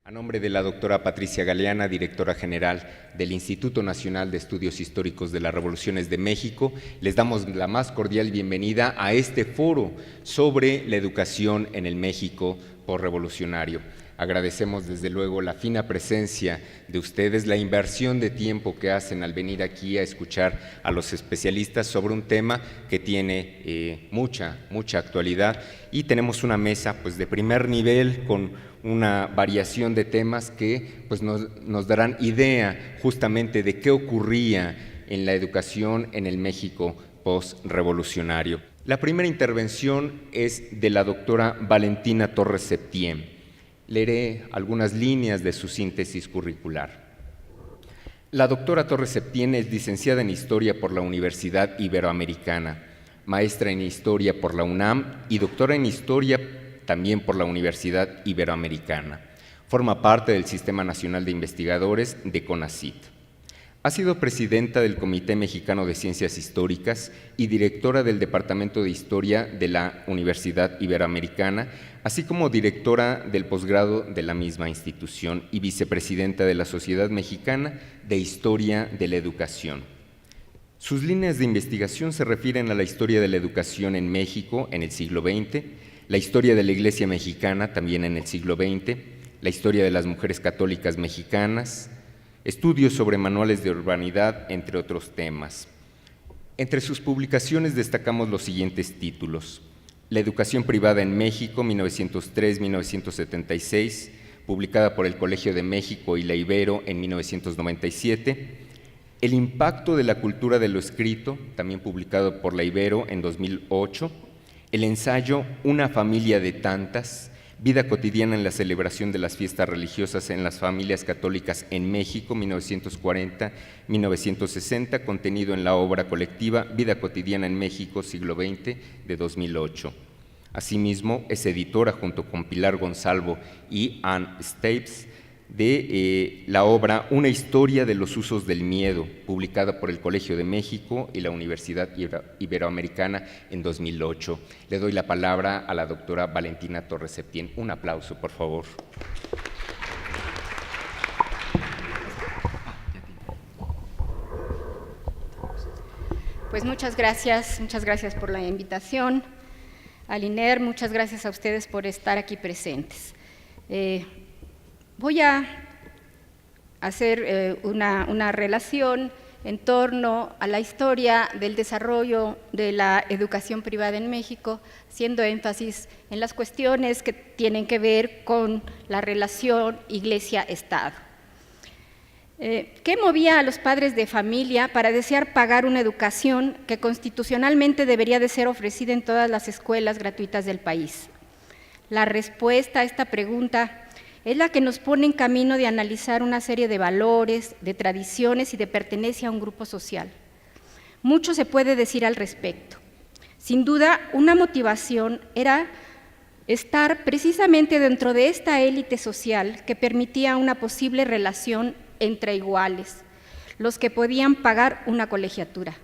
A nombre de la doctora Patricia Galeana, directora general del Instituto Nacional de Estudios Históricos de las Revoluciones de México, les damos la más cordial bienvenida a este foro sobre la educación en el México posrevolucionario. Agradecemos desde luego la fina presencia de ustedes, la inversión de tiempo que hacen al venir aquí a escuchar a los especialistas sobre un tema que tiene mucha actualidad, y tenemos una mesa pues de primer nivel con una variación de temas que pues nos darán idea justamente de qué ocurría en la educación en el México postrevolucionario. La primera intervención es de la doctora Valentina Torres Septién. Leeré algunas líneas de su síntesis curricular. La doctora Torres Septién es licenciada en Historia por la Universidad Iberoamericana, maestra en Historia por la UNAM y doctora en Historia también por la Universidad Iberoamericana. Forma parte del Sistema Nacional de Investigadores de CONACYT. Ha sido presidenta del Comité Mexicano de Ciencias Históricas y directora del Departamento de Historia de la Universidad Iberoamericana, así como directora del posgrado de la misma institución y vicepresidenta de la Sociedad Mexicana de Historia de la Educación. Sus líneas de investigación se refieren a la historia de la educación en México en el siglo XX, la historia de la Iglesia mexicana también en el siglo XX, la historia de las mujeres católicas mexicanas, estudios sobre manuales de urbanidad, entre otros temas. Entre sus publicaciones destacamos los siguientes títulos: La educación privada en México, 1903-1976, publicada por el Colegio de México y la Ibero en 1997, El impacto de la cultura de lo escrito, también publicado por la Ibero en 2008, el ensayo Una familia de tantas, vida cotidiana en la celebración de las fiestas religiosas en las familias católicas en México, 1940-1960, contenido en la obra colectiva Vida cotidiana en México, siglo XX, de 2008. Asimismo, es editora, junto con Pilar Gonzalvo y Ann Stapes, de la obra Una historia de los usos del miedo, publicada por el Colegio de México y la Universidad Iberoamericana en 2008. Le doy la palabra a la doctora Valentina Torres Septién. Un aplauso, por favor. Pues muchas gracias por la invitación. Al INER, muchas gracias a ustedes por estar aquí presentes. Voy a hacer una relación en torno a la historia del desarrollo de la educación privada en México, haciendo énfasis en las cuestiones que tienen que ver con la relación Iglesia-Estado. ¿Qué movía a los padres de familia para desear pagar una educación que constitucionalmente debería de ser ofrecida en todas las escuelas gratuitas del país? La respuesta a esta pregunta es la que nos pone en camino de analizar una serie de valores, de tradiciones y de pertenencia a un grupo social. Mucho se puede decir al respecto. Sin duda, una motivación era estar precisamente dentro de esta élite social que permitía una posible relación entre iguales, los que podían pagar una colegiatura.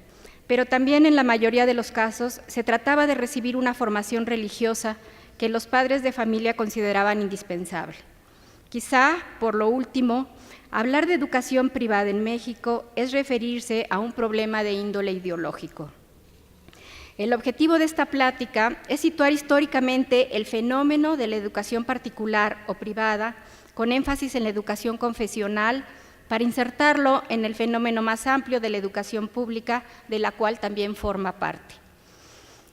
Pero también en la mayoría de los casos se trataba de recibir una formación religiosa que los padres de familia consideraban indispensable. Quizá, por lo último, hablar de educación privada en México es referirse a un problema de índole ideológico. El objetivo de esta plática es situar históricamente el fenómeno de la educación particular o privada, con énfasis en la educación confesional, para insertarlo en el fenómeno más amplio de la educación pública, de la cual también forma parte.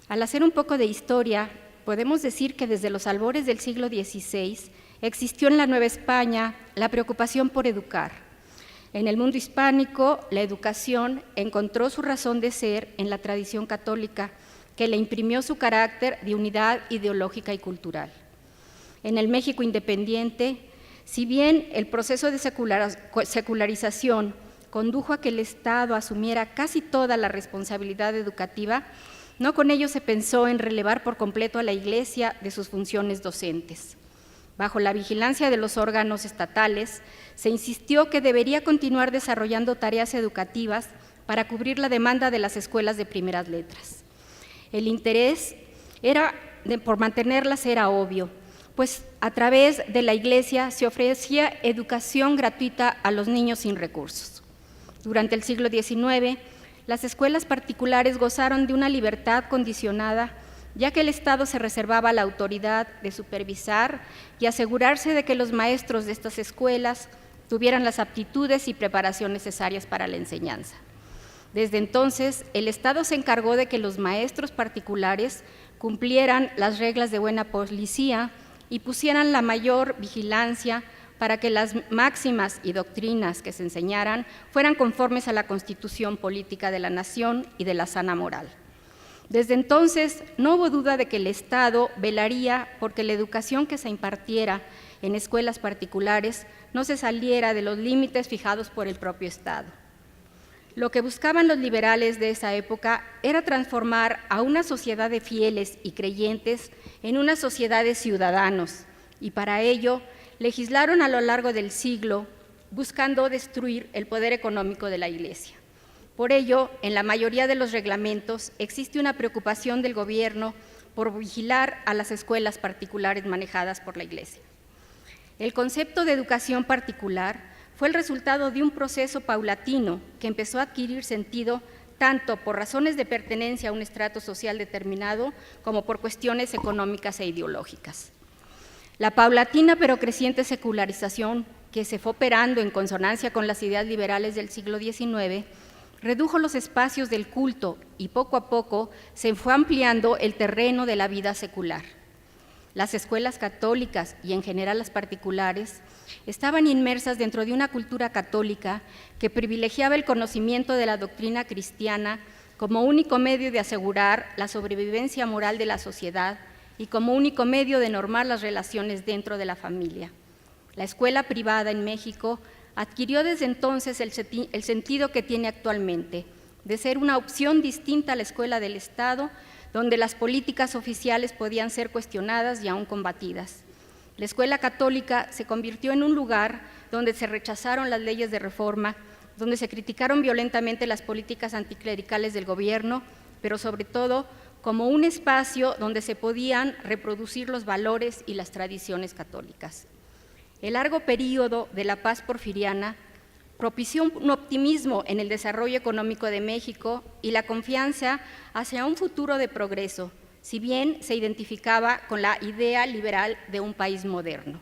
Al hacer un poco de historia, podemos decir que desde los albores del siglo XVI existió en la Nueva España la preocupación por educar. En el mundo hispánico, la educación encontró su razón de ser en la tradición católica, que le imprimió su carácter de unidad ideológica y cultural. En el México independiente, si bien el proceso de secularización condujo a que el Estado asumiera casi toda la responsabilidad educativa, no con ello se pensó en relevar por completo a la Iglesia de sus funciones docentes. Bajo la vigilancia de los órganos estatales, se insistió que debería continuar desarrollando tareas educativas para cubrir la demanda de las escuelas de primeras letras. El interés por mantenerlas era obvio, pues a través de la Iglesia se ofrecía educación gratuita a los niños sin recursos. Durante el siglo XIX, las escuelas particulares gozaron de una libertad condicionada, ya que el Estado se reservaba la autoridad de supervisar y asegurarse de que los maestros de estas escuelas tuvieran las aptitudes y preparación necesarias para la enseñanza. Desde entonces, el Estado se encargó de que los maestros particulares cumplieran las reglas de buena policía y pusieran la mayor vigilancia para que las máximas y doctrinas que se enseñaran fueran conformes a la Constitución política de la nación y de la sana moral. Desde entonces, no hubo duda de que el Estado velaría porque la educación que se impartiera en escuelas particulares no se saliera de los límites fijados por el propio Estado. Lo que buscaban los liberales de esa época era transformar a una sociedad de fieles y creyentes en una sociedad de ciudadanos, y para ello legislaron a lo largo del siglo buscando destruir el poder económico de la Iglesia. Por ello, en la mayoría de los reglamentos existe una preocupación del gobierno por vigilar a las escuelas particulares manejadas por la Iglesia. El concepto de educación particular fue el resultado de un proceso paulatino que empezó a adquirir sentido tanto por razones de pertenencia a un estrato social determinado como por cuestiones económicas e ideológicas. La paulatina pero creciente secularización que se fue operando en consonancia con las ideas liberales del siglo XIX redujo los espacios del culto y poco a poco se fue ampliando el terreno de la vida secular. Las escuelas católicas y en general las particulares estaban inmersas dentro de una cultura católica que privilegiaba el conocimiento de la doctrina cristiana como único medio de asegurar la sobrevivencia moral de la sociedad y como único medio de normar las relaciones dentro de la familia. La escuela privada en México adquirió desde entonces el sentido que tiene actualmente, de ser una opción distinta a la escuela del Estado, donde las políticas oficiales podían ser cuestionadas y aún combatidas. La escuela católica se convirtió en un lugar donde se rechazaron las leyes de reforma, donde se criticaron violentamente las políticas anticlericales del gobierno, pero sobre todo como un espacio donde se podían reproducir los valores y las tradiciones católicas. El largo período de la paz porfiriana propició un optimismo en el desarrollo económico de México y la confianza hacia un futuro de progreso, si bien se identificaba con la idea liberal de un país moderno.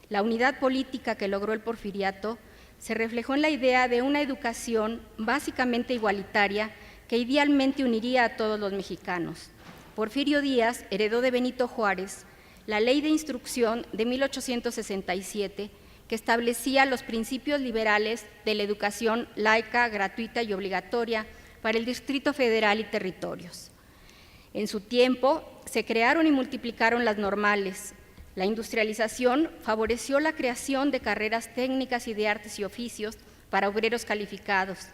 La unidad política que logró el porfiriato se reflejó en la idea de una educación básicamente igualitaria que idealmente uniría a todos los mexicanos. Porfirio Díaz heredó de Benito Juárez la Ley de Instrucción de 1867, que establecía los principios liberales de la educación laica, gratuita y obligatoria para el Distrito Federal y territorios. En su tiempo se crearon y multiplicaron las normales. La industrialización favoreció la creación de carreras técnicas y de artes y oficios para obreros calificados.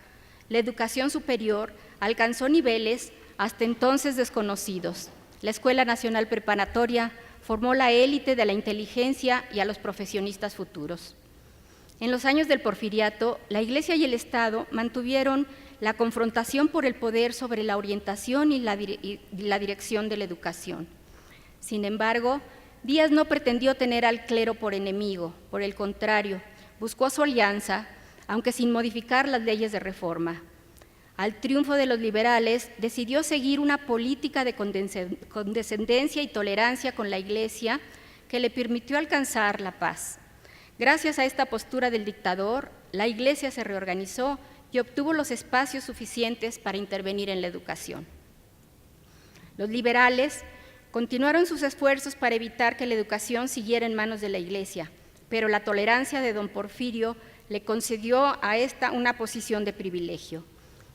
La educación superior alcanzó niveles hasta entonces desconocidos. La Escuela Nacional Preparatoria formó la élite de la inteligencia y a los profesionistas futuros. En los años del porfiriato, la Iglesia y el Estado mantuvieron la confrontación por el poder sobre la orientación y la dirección de la educación. Sin embargo, Díaz no pretendió tener al clero por enemigo, por el contrario, buscó su alianza, aunque sin modificar las leyes de reforma. Al triunfo de los liberales, decidió seguir una política de condescendencia y tolerancia con la Iglesia que le permitió alcanzar la paz. Gracias a esta postura del dictador, la Iglesia se reorganizó y obtuvo los espacios suficientes para intervenir en la educación. Los liberales continuaron sus esfuerzos para evitar que la educación siguiera en manos de la Iglesia, pero la tolerancia de don Porfirio le concedió a esta una posición de privilegio.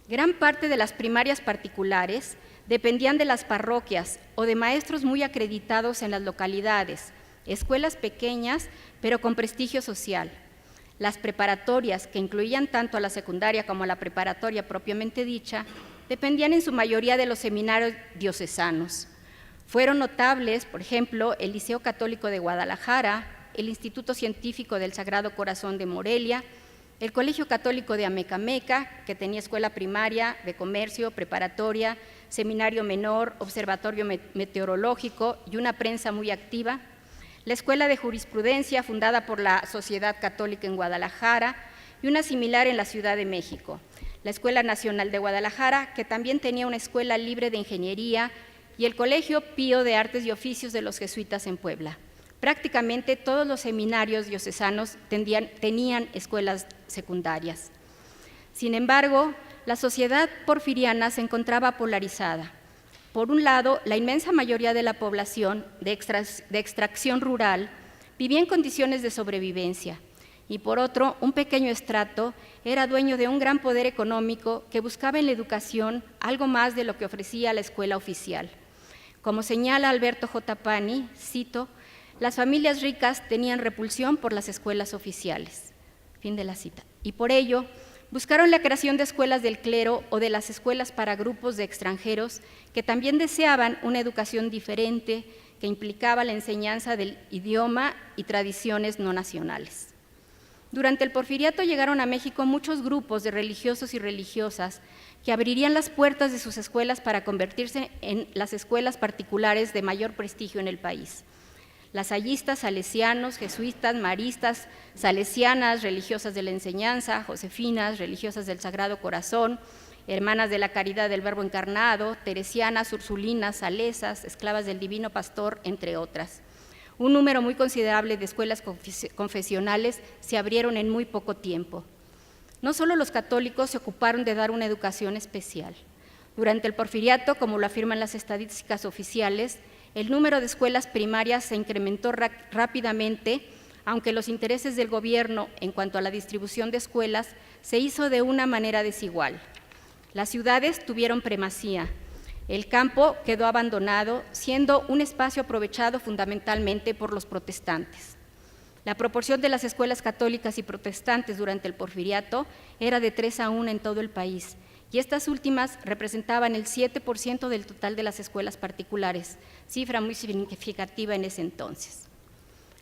Gran parte de las primarias particulares dependían de las parroquias o de maestros muy acreditados en las localidades, escuelas pequeñas pero con prestigio social. Las preparatorias, que incluían tanto a la secundaria como a la preparatoria propiamente dicha, dependían en su mayoría de los seminarios diocesanos. Fueron notables, por ejemplo, el Liceo Católico de Guadalajara, el Instituto Científico del Sagrado Corazón de Morelia, el Colegio Católico de Amecameca, que tenía escuela primaria, de comercio, preparatoria, seminario menor, observatorio meteorológico y una prensa muy activa, la Escuela de Jurisprudencia, fundada por la Sociedad Católica en Guadalajara, y una similar en la Ciudad de México, la Escuela Nacional de Guadalajara, que también tenía una escuela libre de ingeniería, y el Colegio Pío de Artes y Oficios de los Jesuitas en Puebla. Prácticamente todos los seminarios diocesanos tenían escuelas secundarias. Sin embargo, la sociedad porfiriana se encontraba polarizada. Por un lado, la inmensa mayoría de la población de extracción rural vivía en condiciones de sobrevivencia, y por otro, un pequeño estrato era dueño de un gran poder económico que buscaba en la educación algo más de lo que ofrecía la escuela oficial. Como señala Alberto J. Pani, cito, las familias ricas tenían repulsión por las escuelas oficiales. Fin de la cita. Y por ello, buscaron la creación de escuelas del clero o de las escuelas para grupos de extranjeros que también deseaban una educación diferente que implicaba la enseñanza del idioma y tradiciones no nacionales. Durante el Porfiriato llegaron a México muchos grupos de religiosos y religiosas que abrirían las puertas de sus escuelas para convertirse en las escuelas particulares de mayor prestigio en el país. Lasallistas, salesianos, jesuitas, maristas, salesianas, religiosas de la enseñanza, josefinas, religiosas del Sagrado Corazón, hermanas de la Caridad del Verbo Encarnado, teresianas, ursulinas, salesas, esclavas del Divino Pastor, entre otras. Un número muy considerable de escuelas confesionales se abrieron en muy poco tiempo. No solo los católicos se ocuparon de dar una educación especial. Durante el Porfiriato, como lo afirman las estadísticas oficiales, el número de escuelas primarias se incrementó rápidamente, aunque los intereses del gobierno en cuanto a la distribución de escuelas se hizo de una manera desigual. Las ciudades tuvieron primacía. El campo quedó abandonado, siendo un espacio aprovechado fundamentalmente por los protestantes. La proporción de las escuelas católicas y protestantes durante el Porfiriato era de 3:1 en todo el país, y estas últimas representaban el 7% del total de las escuelas particulares, cifra muy significativa en ese entonces.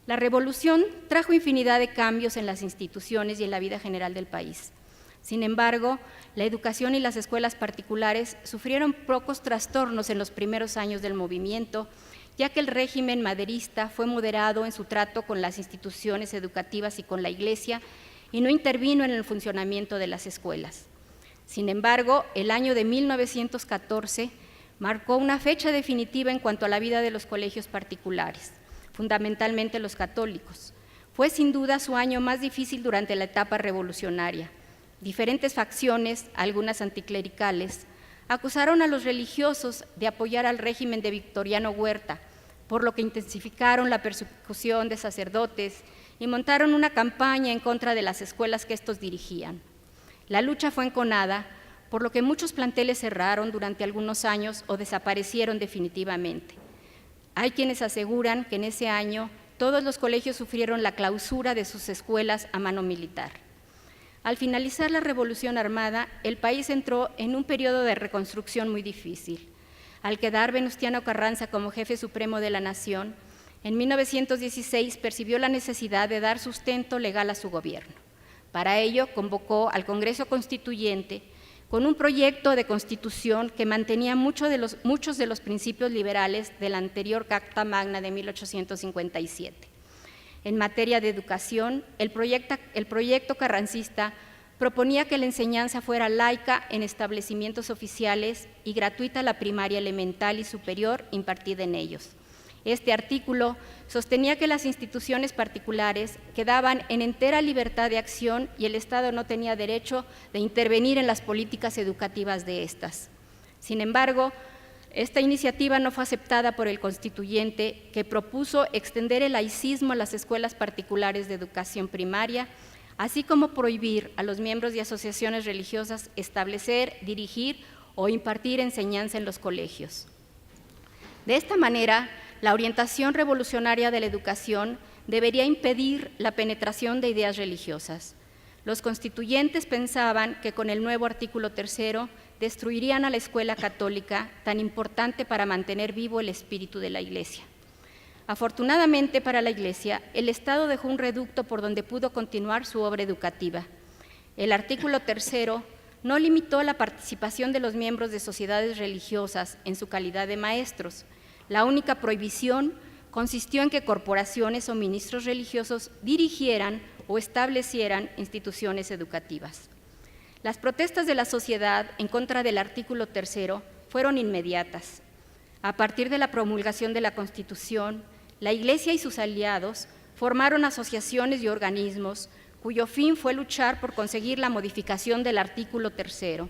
La Revolución trajo infinidad de cambios en las instituciones y en la vida general del país. Sin embargo, la educación y las escuelas particulares sufrieron pocos trastornos en los primeros años del movimiento, ya que el régimen maderista fue moderado en su trato con las instituciones educativas y con la Iglesia y no intervino en el funcionamiento de las escuelas. Sin embargo, el año de 1914 marcó una fecha definitiva en cuanto a la vida de los colegios particulares, fundamentalmente los católicos. Fue sin duda su año más difícil durante la etapa revolucionaria. Diferentes facciones, algunas anticlericales, acusaron a los religiosos de apoyar al régimen de Victoriano Huerta, por lo que intensificaron la persecución de sacerdotes y montaron una campaña en contra de las escuelas que estos dirigían. La lucha fue enconada, por lo que muchos planteles cerraron durante algunos años o desaparecieron definitivamente. Hay quienes aseguran que en ese año todos los colegios sufrieron la clausura de sus escuelas a mano militar. Al finalizar la Revolución Armada, el país entró en un periodo de reconstrucción muy difícil. Al quedar Venustiano Carranza como jefe supremo de la nación, en 1916 percibió la necesidad de dar sustento legal a su gobierno. Para ello, convocó al Congreso Constituyente con un proyecto de constitución que mantenía muchos de los principios liberales de la anterior Carta Magna de 1857. En materia de educación, el proyecto carrancista proponía que la enseñanza fuera laica en establecimientos oficiales y gratuita la primaria elemental y superior impartida en ellos. Este artículo sostenía que las instituciones particulares quedaban en entera libertad de acción y el Estado no tenía derecho de intervenir en las políticas educativas de estas. Sin embargo, esta iniciativa no fue aceptada por el constituyente, que propuso extender el laicismo a las escuelas particulares de educación primaria, así como prohibir a los miembros de asociaciones religiosas establecer, dirigir o impartir enseñanza en los colegios. De esta manera, la orientación revolucionaria de la educación debería impedir la penetración de ideas religiosas. Los constituyentes pensaban que con el nuevo artículo 3 destruirían a la escuela católica, tan importante para mantener vivo el espíritu de la Iglesia. Afortunadamente para la Iglesia, el Estado dejó un reducto por donde pudo continuar su obra educativa. El artículo 3 no limitó la participación de los miembros de sociedades religiosas en su calidad de maestros. La única prohibición consistió en que corporaciones o ministros religiosos dirigieran o establecieran instituciones educativas. Las protestas de la sociedad en contra del artículo 3 fueron inmediatas. A partir de la promulgación de la Constitución, la Iglesia y sus aliados formaron asociaciones y organismos cuyo fin fue luchar por conseguir la modificación del artículo 3.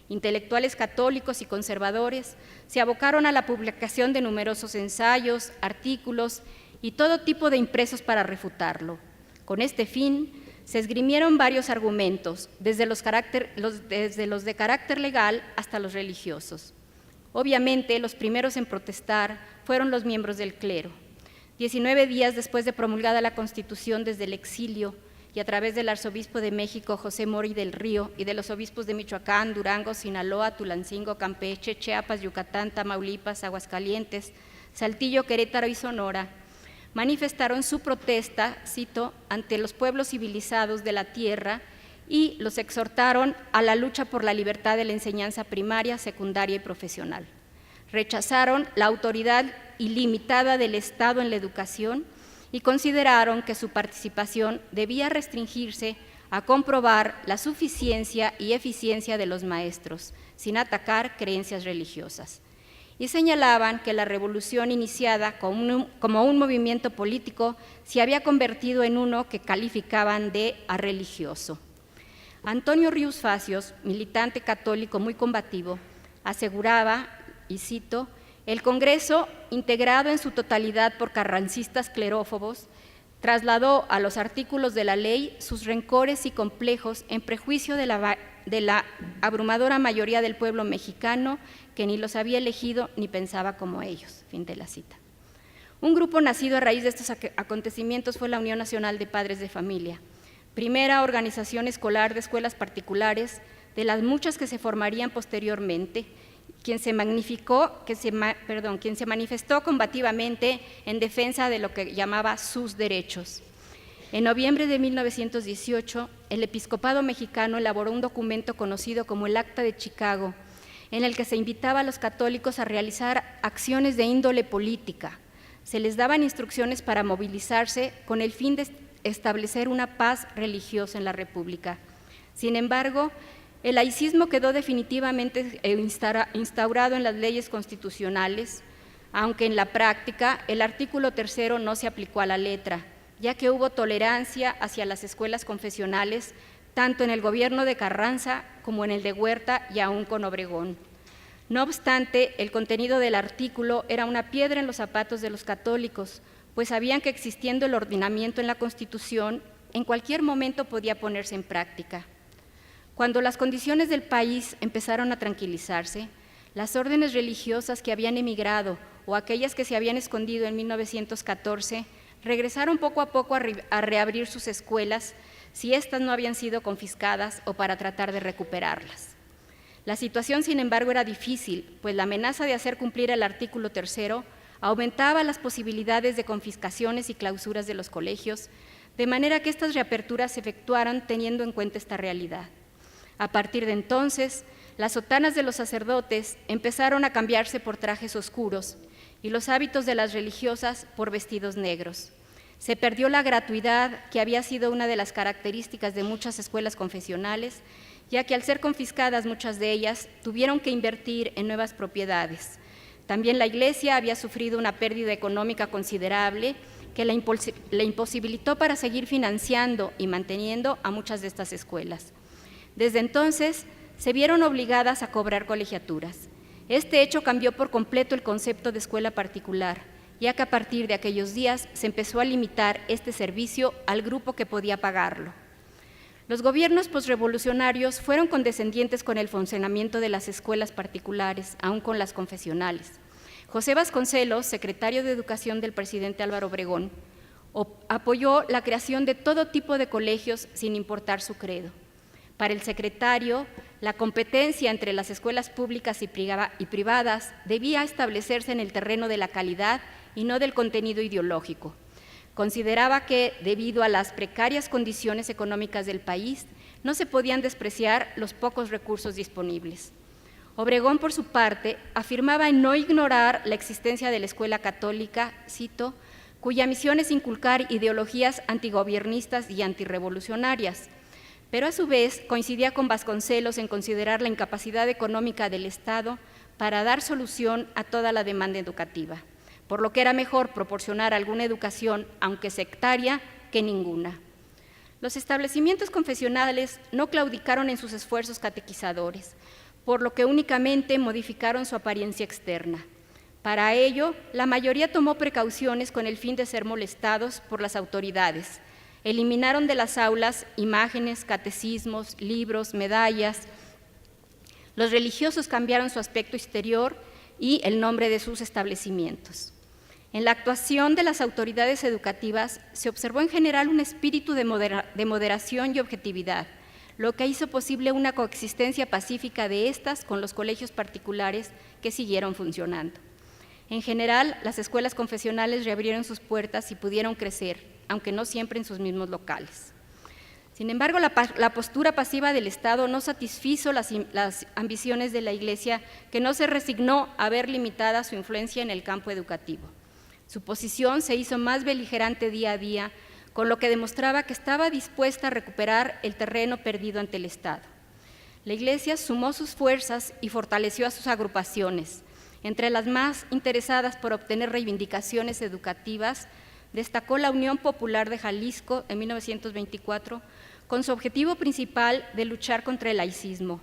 Intelectuales católicos y conservadores se abocaron a la publicación de numerosos ensayos, artículos y todo tipo de impresos para refutarlo. Con este fin, se esgrimieron varios argumentos, desde los de carácter legal hasta los religiosos. Obviamente, los primeros en protestar fueron los miembros del clero. 19 días después de promulgada la Constitución, desde el exilio, y a través del arzobispo de México, José Mori del Río, y de los obispos de Michoacán, Durango, Sinaloa, Tulancingo, Campeche, Chiapas, Yucatán, Tamaulipas, Aguascalientes, Saltillo, Querétaro y Sonora, manifestaron su protesta, cito, ante los pueblos civilizados de la tierra y los exhortaron a la lucha por la libertad de la enseñanza primaria, secundaria y profesional. Rechazaron la autoridad ilimitada del Estado en la educación y consideraron que su participación debía restringirse a comprobar la suficiencia y eficiencia de los maestros, sin atacar creencias religiosas. Y señalaban que la revolución iniciada como un movimiento político se había convertido en uno que calificaban de arreligioso. Antonio Ríos Facios, militante católico muy combativo, aseguraba, y cito, el Congreso, integrado en su totalidad por carrancistas clerófobos, trasladó a los artículos de la ley sus rencores y complejos en prejuicio de la abrumadora mayoría del pueblo mexicano que ni los había elegido ni pensaba como ellos. Fin de la cita. Un grupo nacido a raíz de estos acontecimientos fue la Unión Nacional de Padres de Familia, primera organización escolar de escuelas particulares de las muchas que se formarían posteriormente, quien se manifestó combativamente en defensa de lo que llamaba sus derechos. En noviembre de 1918, el episcopado mexicano elaboró un documento conocido como el Acta de Chicago, en el que se invitaba a los católicos a realizar acciones de índole política. Se les daban instrucciones para movilizarse con el fin de establecer una paz religiosa en la República. Sin embargo, el laicismo quedó definitivamente instaurado en las leyes constitucionales, aunque en la práctica el artículo 3 no se aplicó a la letra, ya que hubo tolerancia hacia las escuelas confesionales, tanto en el gobierno de Carranza como en el de Huerta y aún con Obregón. No obstante, el contenido del artículo era una piedra en los zapatos de los católicos, pues sabían que existiendo el ordenamiento en la Constitución, en cualquier momento podía ponerse en práctica. Cuando las condiciones del país empezaron a tranquilizarse, las órdenes religiosas que habían emigrado o aquellas que se habían escondido en 1914 regresaron poco a poco a reabrir sus escuelas si éstas no habían sido confiscadas o para tratar de recuperarlas. La situación, sin embargo, era difícil, pues la amenaza de hacer cumplir el artículo 3 aumentaba las posibilidades de confiscaciones y clausuras de los colegios, de manera que estas reaperturas se efectuaran teniendo en cuenta esta realidad. A partir de entonces, las sotanas de los sacerdotes empezaron a cambiarse por trajes oscuros y los hábitos de las religiosas por vestidos negros. Se perdió la gratuidad, que había sido una de las características de muchas escuelas confesionales, ya que al ser confiscadas muchas de ellas, tuvieron que invertir en nuevas propiedades. También la Iglesia había sufrido una pérdida económica considerable que la imposibilitó para seguir financiando y manteniendo a muchas de estas escuelas. Desde entonces, se vieron obligadas a cobrar colegiaturas. Este hecho cambió por completo el concepto de escuela particular, ya que a partir de aquellos días se empezó a limitar este servicio al grupo que podía pagarlo. Los gobiernos posrevolucionarios fueron condescendientes con el funcionamiento de las escuelas particulares, aun con las confesionales. José Vasconcelos, secretario de Educación del presidente Álvaro Obregón, apoyó la creación de todo tipo de colegios sin importar su credo. Para el secretario, la competencia entre las escuelas públicas y privadas debía establecerse en el terreno de la calidad y no del contenido ideológico. Consideraba que, debido a las precarias condiciones económicas del país, no se podían despreciar los pocos recursos disponibles. Obregón, por su parte, afirmaba no ignorar la existencia de la escuela católica, cito, cuya misión es inculcar ideologías antigobiernistas y antirrevolucionarias, pero a su vez coincidía con Vasconcelos en considerar la incapacidad económica del Estado para dar solución a toda la demanda educativa, por lo que era mejor proporcionar alguna educación, aunque sectaria, que ninguna. Los establecimientos confesionales no claudicaron en sus esfuerzos catequizadores, por lo que únicamente modificaron su apariencia externa. Para ello, la mayoría tomó precauciones con el fin de ser molestados por las autoridades. Eliminaron de las aulas imágenes, catecismos, libros, medallas. Los religiosos cambiaron su aspecto exterior y el nombre de sus establecimientos. En la actuación de las autoridades educativas se observó en general un espíritu de moderación y objetividad, lo que hizo posible una coexistencia pacífica de estas con los colegios particulares que siguieron funcionando. En general, las escuelas confesionales reabrieron sus puertas y pudieron crecer, aunque no siempre en sus mismos locales. Sin embargo, la postura pasiva del Estado no satisfizo las ambiciones de la Iglesia, que no se resignó a ver limitada su influencia en el campo educativo. Su posición se hizo más beligerante día a día, con lo que demostraba que estaba dispuesta a recuperar el terreno perdido ante el Estado. La Iglesia sumó sus fuerzas y fortaleció a sus agrupaciones. Entre las más interesadas por obtener reivindicaciones educativas, destacó la Unión Popular de Jalisco en 1924, con su objetivo principal de luchar contra el laicismo.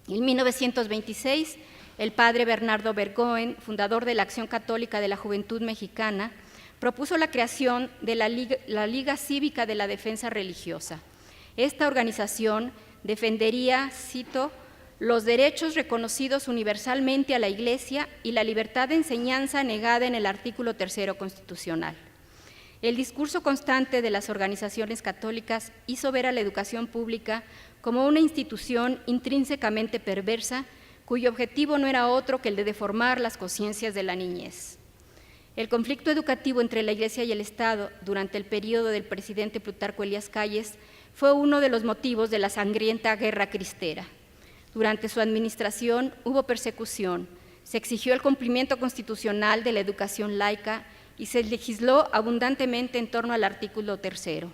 En 1926, el padre Bernardo Bergoen, fundador de la Acción Católica de la Juventud Mexicana, propuso la creación de la Liga Cívica de la Defensa Religiosa. Esta organización defendería, cito, los derechos reconocidos universalmente a la Iglesia y la libertad de enseñanza negada en el artículo 3 constitucional. El discurso constante de las organizaciones católicas hizo ver a la educación pública como una institución intrínsecamente perversa, cuyo objetivo no era otro que el de deformar las conciencias de la niñez. El conflicto educativo entre la Iglesia y el Estado durante el periodo del presidente Plutarco Elías Calles fue uno de los motivos de la sangrienta guerra cristera. Durante su administración hubo persecución, se exigió el cumplimiento constitucional de la educación laica y se legisló abundantemente en torno al artículo 3.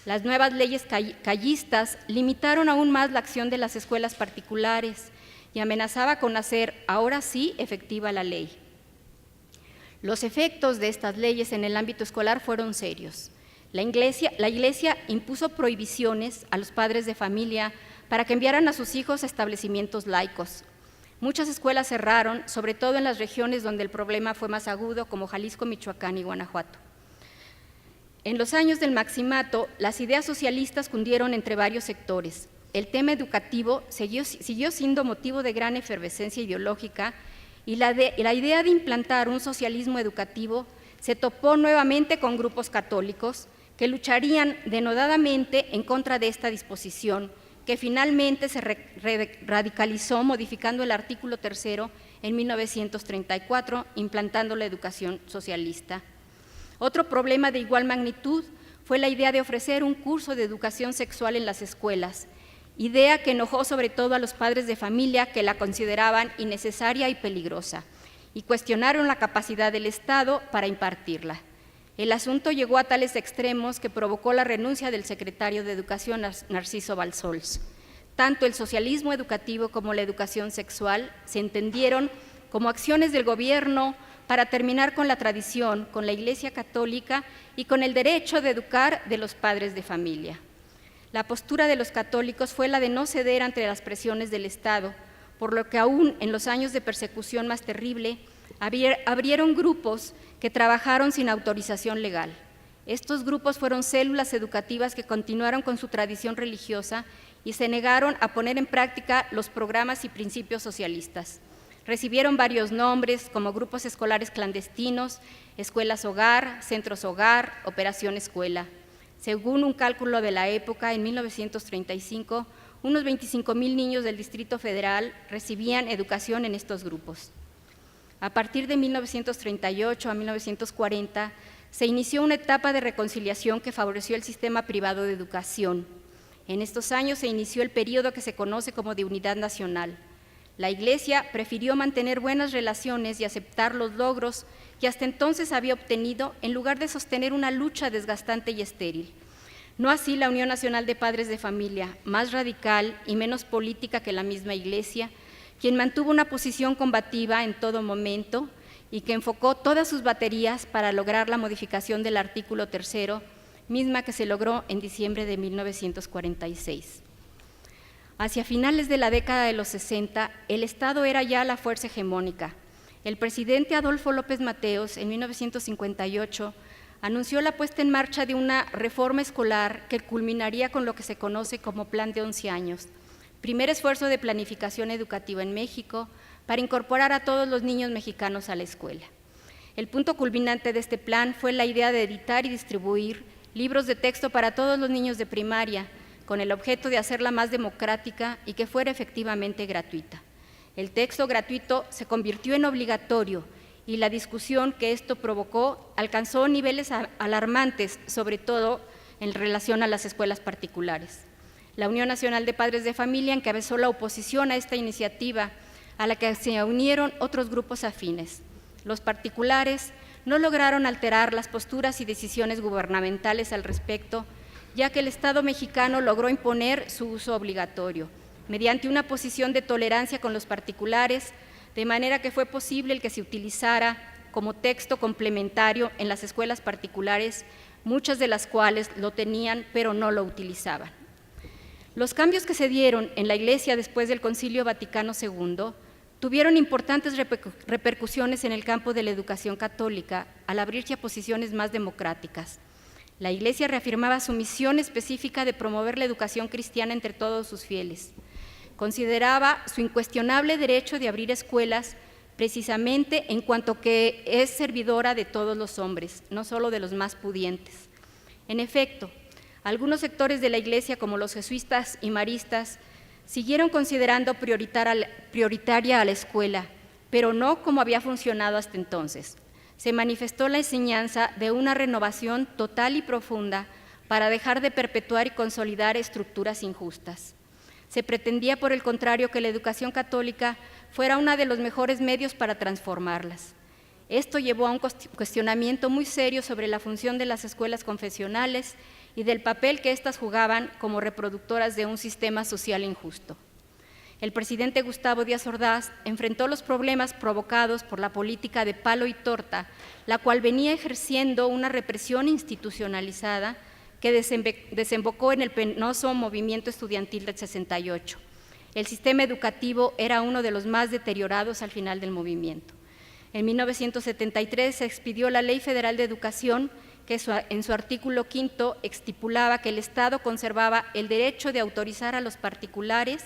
Las nuevas leyes callistas limitaron aún más la acción de las escuelas particulares y amenazaba con hacer, ahora sí, efectiva la ley. Los efectos de estas leyes en el ámbito escolar fueron serios. La Iglesia impuso prohibiciones a los padres de familia para que enviaran a sus hijos a establecimientos laicos. Muchas escuelas cerraron, sobre todo en las regiones donde el problema fue más agudo, como Jalisco, Michoacán y Guanajuato. En los años del Maximato, las ideas socialistas cundieron entre varios sectores. El tema educativo siguió siendo motivo de gran efervescencia ideológica y la idea de implantar un socialismo educativo se topó nuevamente con grupos católicos que lucharían denodadamente en contra de esta disposición, que finalmente se radicalizó modificando el artículo 3 en 1934, implantando la educación socialista. Otro problema de igual magnitud fue la idea de ofrecer un curso de educación sexual en las escuelas, idea que enojó sobre todo a los padres de familia, que la consideraban innecesaria y peligrosa, y cuestionaron la capacidad del Estado para impartirla. El asunto llegó a tales extremos que provocó la renuncia del secretario de Educación, Narciso Balsols. Tanto el socialismo educativo como la educación sexual se entendieron como acciones del gobierno para terminar con la tradición, con la Iglesia Católica y con el derecho de educar de los padres de familia. La postura de los católicos fue la de no ceder ante las presiones del Estado, por lo que aún en los años de persecución más terrible, abrieron grupos que trabajaron sin autorización legal. Estos grupos fueron células educativas que continuaron con su tradición religiosa y se negaron a poner en práctica los programas y principios socialistas. Recibieron varios nombres como grupos escolares clandestinos, escuelas hogar, centros hogar, operación escuela. Según un cálculo de la época, en 1935, unos 25,000 niños del Distrito Federal recibían educación en estos grupos. A partir de 1938 a 1940, se inició una etapa de reconciliación que favoreció el sistema privado de educación. En estos años se inició el periodo que se conoce como de unidad nacional. La Iglesia prefirió mantener buenas relaciones y aceptar los logros que hasta entonces había obtenido en lugar de sostener una lucha desgastante y estéril. No así la Unión Nacional de Padres de Familia, más radical y menos política que la misma Iglesia, quien mantuvo una posición combativa en todo momento y que enfocó todas sus baterías para lograr la modificación del artículo 3º, misma que se logró en diciembre de 1946. Hacia finales de la década de los 60, el Estado era ya la fuerza hegemónica. El presidente Adolfo López Mateos, en 1958, anunció la puesta en marcha de una reforma escolar que culminaría con lo que se conoce como Plan de 11 años, primer esfuerzo de planificación educativa en México para incorporar a todos los niños mexicanos a la escuela. El punto culminante de este plan fue la idea de editar y distribuir libros de texto para todos los niños de primaria, con el objeto de hacerla más democrática y que fuera efectivamente gratuita. El texto gratuito se convirtió en obligatorio y la discusión que esto provocó alcanzó niveles alarmantes, sobre todo en relación a las escuelas particulares. La Unión Nacional de Padres de Familia encabezó la oposición a esta iniciativa, a la que se unieron otros grupos afines. Los particulares no lograron alterar las posturas y decisiones gubernamentales al respecto, ya que el Estado mexicano logró imponer su uso obligatorio, mediante una posición de tolerancia con los particulares, de manera que fue posible el que se utilizara como texto complementario en las escuelas particulares, muchas de las cuales lo tenían pero no lo utilizaban. Los cambios que se dieron en la Iglesia después del Concilio Vaticano II tuvieron importantes repercusiones en el campo de la educación católica al abrirse a posiciones más democráticas. La Iglesia reafirmaba su misión específica de promover la educación cristiana entre todos sus fieles. Consideraba su incuestionable derecho de abrir escuelas precisamente en cuanto que es servidora de todos los hombres, no solo de los más pudientes. En efecto, algunos sectores de la Iglesia, como los jesuitas y maristas, siguieron considerando prioritaria a la escuela, pero no como había funcionado hasta entonces. Se manifestó la enseñanza de una renovación total y profunda para dejar de perpetuar y consolidar estructuras injustas. Se pretendía, por el contrario, que la educación católica fuera uno de los mejores medios para transformarlas. Esto llevó a un cuestionamiento muy serio sobre la función de las escuelas confesionales y del papel que éstas jugaban como reproductoras de un sistema social injusto. El presidente Gustavo Díaz Ordaz enfrentó los problemas provocados por la política de palo y torta, la cual venía ejerciendo una represión institucionalizada que desembocó en el penoso movimiento estudiantil del 68. El sistema educativo era uno de los más deteriorados al final del movimiento. En 1973 se expidió la Ley Federal de Educación, que en su artículo 5 estipulaba que el Estado conservaba el derecho de autorizar a los particulares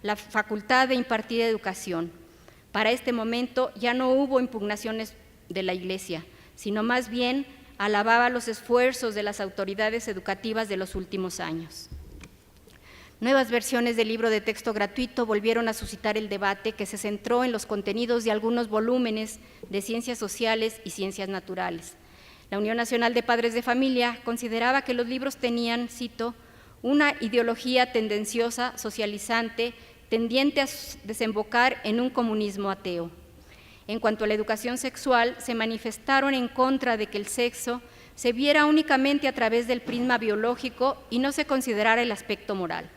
la facultad de impartir educación. Para este momento ya no hubo impugnaciones de la Iglesia, sino más bien alababa los esfuerzos de las autoridades educativas de los últimos años. Nuevas versiones del libro de texto gratuito volvieron a suscitar el debate, que se centró en los contenidos de algunos volúmenes de ciencias sociales y ciencias naturales. La Unión Nacional de Padres de Familia consideraba que los libros tenían, cito, una ideología tendenciosa, socializante, tendiente a desembocar en un comunismo ateo. En cuanto a la educación sexual, se manifestaron en contra de que el sexo se viera únicamente a través del prisma biológico y no se considerara el aspecto moral.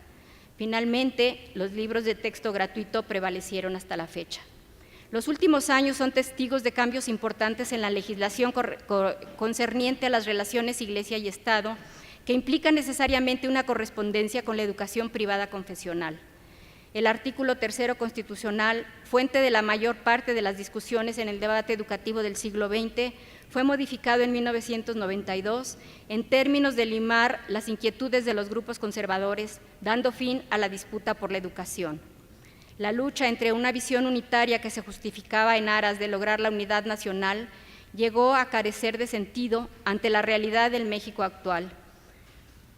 Finalmente, los libros de texto gratuito prevalecieron hasta la fecha. Los últimos años son testigos de cambios importantes en la legislación concerniente a las relaciones Iglesia y Estado, que implican necesariamente una correspondencia con la educación privada confesional. El artículo 3º constitucional, fuente de la mayor parte de las discusiones en el debate educativo del siglo XX, fue modificado en 1992 en términos de limar las inquietudes de los grupos conservadores, dando fin a la disputa por la educación. La lucha entre una visión unitaria que se justificaba en aras de lograr la unidad nacional llegó a carecer de sentido ante la realidad del México actual,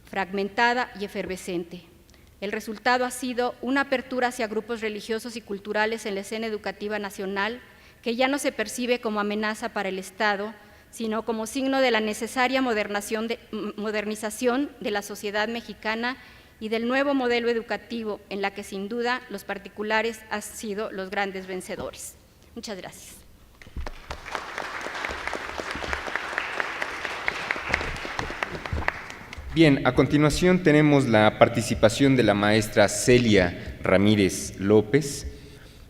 fragmentada y efervescente. El resultado ha sido una apertura hacia grupos religiosos y culturales en la escena educativa nacional que ya no se percibe como amenaza para el Estado, sino como signo de la necesaria modernización de la sociedad mexicana y del nuevo modelo educativo en la que sin duda los particulares han sido los grandes vencedores. Muchas gracias. Bien, a continuación tenemos la participación de la maestra Celia Ramírez López.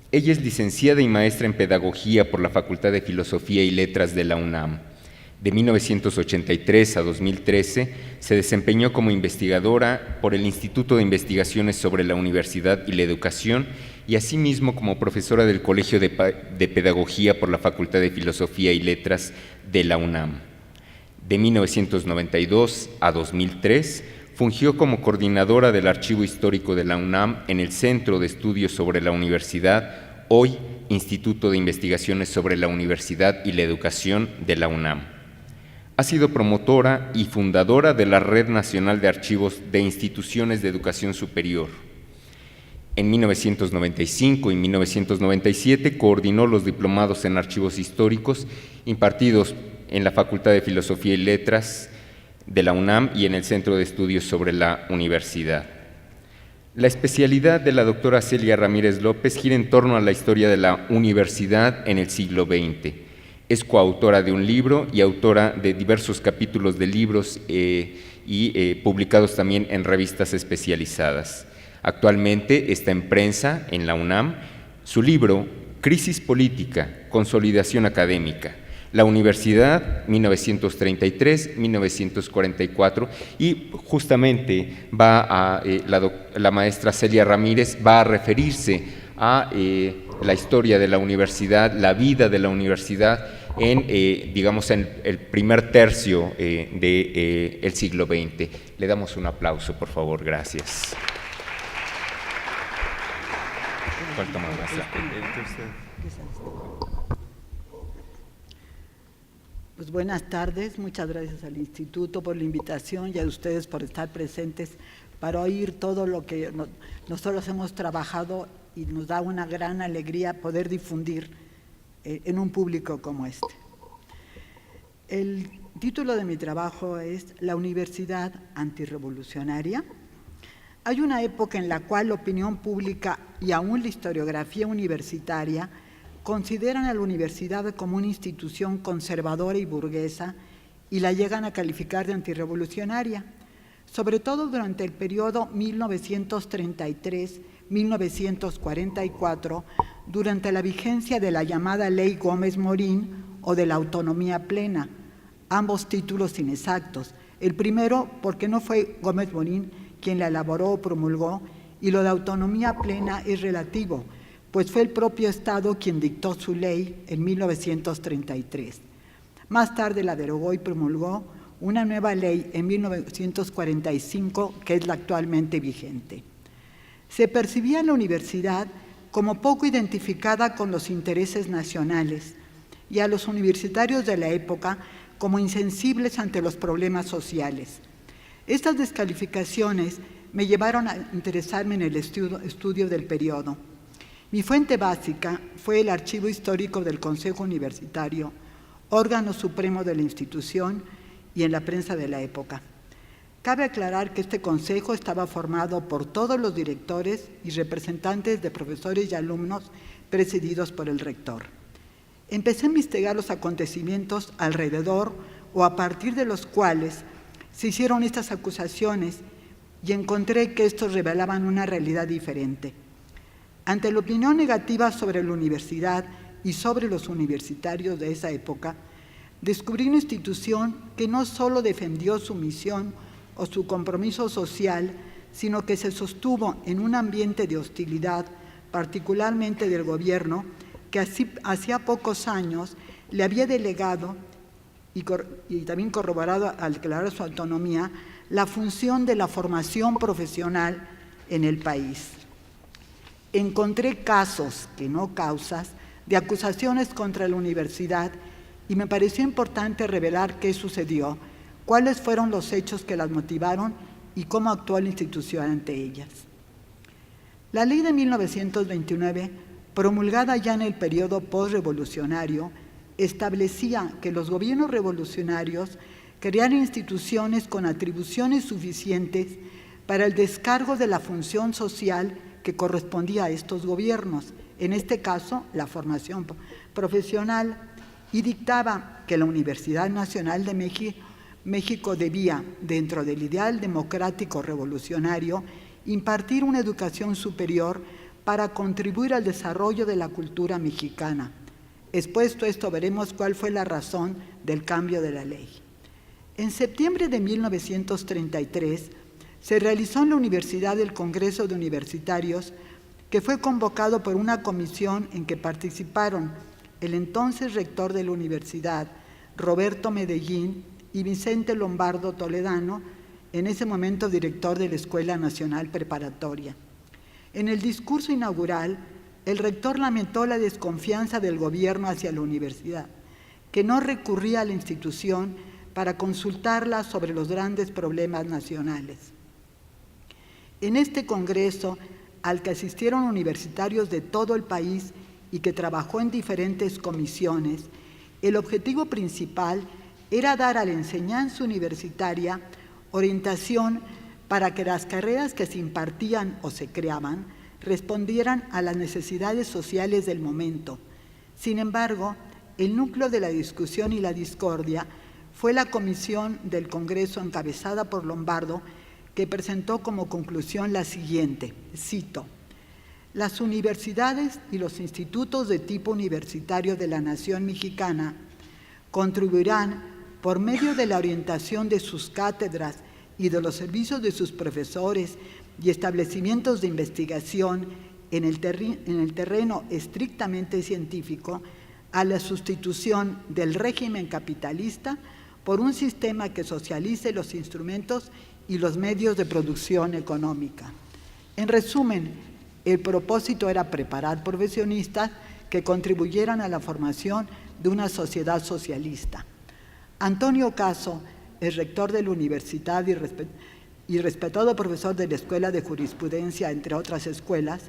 Ella es licenciada y maestra en Pedagogía por la Facultad de Filosofía y Letras de la UNAM. De 1983 a 2013 se desempeñó como investigadora por el Instituto de Investigaciones sobre la Universidad y la Educación y asimismo como profesora del Colegio de Pedagogía por la Facultad de Filosofía y Letras de la UNAM. De 1992 a 2003 fungió como coordinadora del Archivo Histórico de la UNAM en el Centro de Estudios sobre la Universidad, hoy Instituto de Investigaciones sobre la Universidad y la Educación de la UNAM. Ha sido promotora y fundadora de la Red Nacional de Archivos de Instituciones de Educación Superior. En 1995 y 1997 coordinó los diplomados en archivos históricos impartidos en la Facultad de Filosofía y Letras de la UNAM y en el Centro de Estudios sobre la Universidad. La especialidad de la doctora Celia Ramírez López gira en torno a la historia de la universidad en el siglo XX. Es coautora de un libro y autora de diversos capítulos de libros publicados también en revistas especializadas. Actualmente está en prensa en la UNAM su libro Crisis Política, Consolidación Académica, la Universidad 1933-1944, y justamente la maestra Celia Ramírez va a referirse a la historia de la universidad, la vida de la universidad en el primer tercio del siglo XX. Le damos un aplauso, por favor, gracias. ¿Cuál toma, maestra? Pues buenas tardes, muchas gracias al Instituto por la invitación y a ustedes por estar presentes para oír todo lo que nosotros hemos trabajado y nos da una gran alegría poder difundir en un público como este. El título de mi trabajo es La Universidad Antirrevolucionaria. Hay una época en la cual la opinión pública y aún la historiografía universitaria consideran a la universidad como una institución conservadora y burguesa y la llegan a calificar de antirrevolucionaria, sobre todo durante el periodo 1933-1944, durante la vigencia de la llamada Ley Gómez Morín o de la autonomía plena, ambos títulos inexactos. El primero porque no fue Gómez Morín quien la elaboró o promulgó, y lo de autonomía plena es relativo, pues fue el propio Estado quien dictó su ley en 1933. Más tarde la derogó y promulgó una nueva ley en 1945, que es la actualmente vigente. Se percibía la universidad como poco identificada con los intereses nacionales y a los universitarios de la época como insensibles ante los problemas sociales. Estas descalificaciones me llevaron a interesarme en el estudio del periodo. Mi fuente básica fue el Archivo Histórico del Consejo Universitario, órgano supremo de la institución, y en la prensa de la época. Cabe aclarar que este consejo estaba formado por todos los directores y representantes de profesores y alumnos presididos por el rector. Empecé a investigar los acontecimientos alrededor o a partir de los cuales se hicieron estas acusaciones y encontré que estos revelaban una realidad diferente. Ante la opinión negativa sobre la universidad y sobre los universitarios de esa época, descubrí una institución que no solo defendió su misión o su compromiso social, sino que se sostuvo en un ambiente de hostilidad, particularmente del gobierno, que hacía pocos años le había delegado y también corroborado al declarar su autonomía la función de la formación profesional en el país. Encontré casos, que no causas, de acusaciones contra la universidad y me pareció importante revelar qué sucedió, cuáles fueron los hechos que las motivaron y cómo actuó la institución ante ellas. La ley de 1929, promulgada ya en el periodo postrevolucionario, establecía que los gobiernos revolucionarios crearan instituciones con atribuciones suficientes para el descargo de la función social que correspondía a estos gobiernos, en este caso la formación profesional, y dictaba que la Universidad Nacional de México debía, dentro del ideal democrático revolucionario, impartir una educación superior para contribuir al desarrollo de la cultura mexicana. Expuesto esto, veremos cuál fue la razón del cambio de la ley. En septiembre de 1933 se realizó en la Universidad el Congreso de Universitarios, que fue convocado por una comisión en que participaron el entonces rector de la universidad, Roberto Medellín, y Vicente Lombardo Toledano, en ese momento director de la Escuela Nacional Preparatoria. En el discurso inaugural, el rector lamentó la desconfianza del gobierno hacia la universidad, que no recurría a la institución para consultarla sobre los grandes problemas nacionales. En este congreso, al que asistieron universitarios de todo el país y que trabajó en diferentes comisiones, el objetivo principal era dar a la enseñanza universitaria orientación para que las carreras que se impartían o se creaban respondieran a las necesidades sociales del momento. Sin embargo, el núcleo de la discusión y la discordia fue la comisión del Congreso encabezada por Lombardo, que presentó como conclusión la siguiente, cito: las universidades y los institutos de tipo universitario de la nación mexicana contribuirán, por medio de la orientación de sus cátedras y de los servicios de sus profesores y establecimientos de investigación en el terreno estrictamente científico, a la sustitución del régimen capitalista por un sistema que socialice los instrumentos y los medios de producción económica. En resumen, el propósito era preparar profesionistas que contribuyeran a la formación de una sociedad socialista. Antonio Caso, el rector de la universidad y respetado profesor de la Escuela de Jurisprudencia, entre otras escuelas,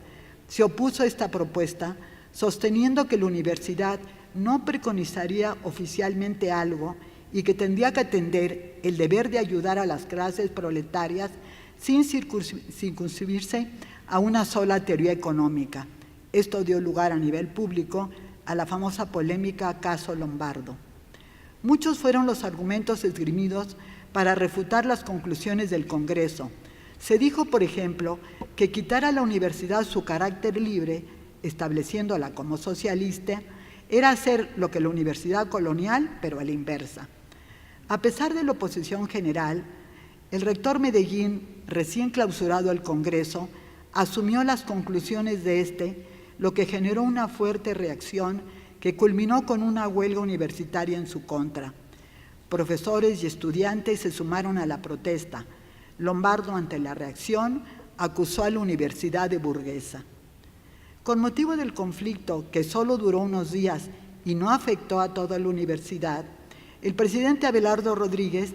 se opuso a esta propuesta, sosteniendo que la universidad no preconizaría oficialmente algo y que tendría que atender el deber de ayudar a las clases proletarias sin circunscribirse a una sola teoría económica. Esto dio lugar a nivel público a la famosa polémica Caso Lombardo. Muchos fueron los argumentos esgrimidos para refutar las conclusiones del Congreso. Se dijo, por ejemplo, que quitar a la universidad su carácter libre, estableciéndola como socialista, era hacer lo que la universidad colonial, pero a la inversa. A pesar de la oposición general, el rector Medellín, recién clausurado el Congreso, asumió las conclusiones de este, lo que generó una fuerte reacción que culminó con una huelga universitaria en su contra. Profesores y estudiantes se sumaron a la protesta. Lombardo, ante la reacción, acusó a la universidad de burguesa. Con motivo del conflicto, que solo duró unos días y no afectó a toda la universidad, el presidente Abelardo Rodríguez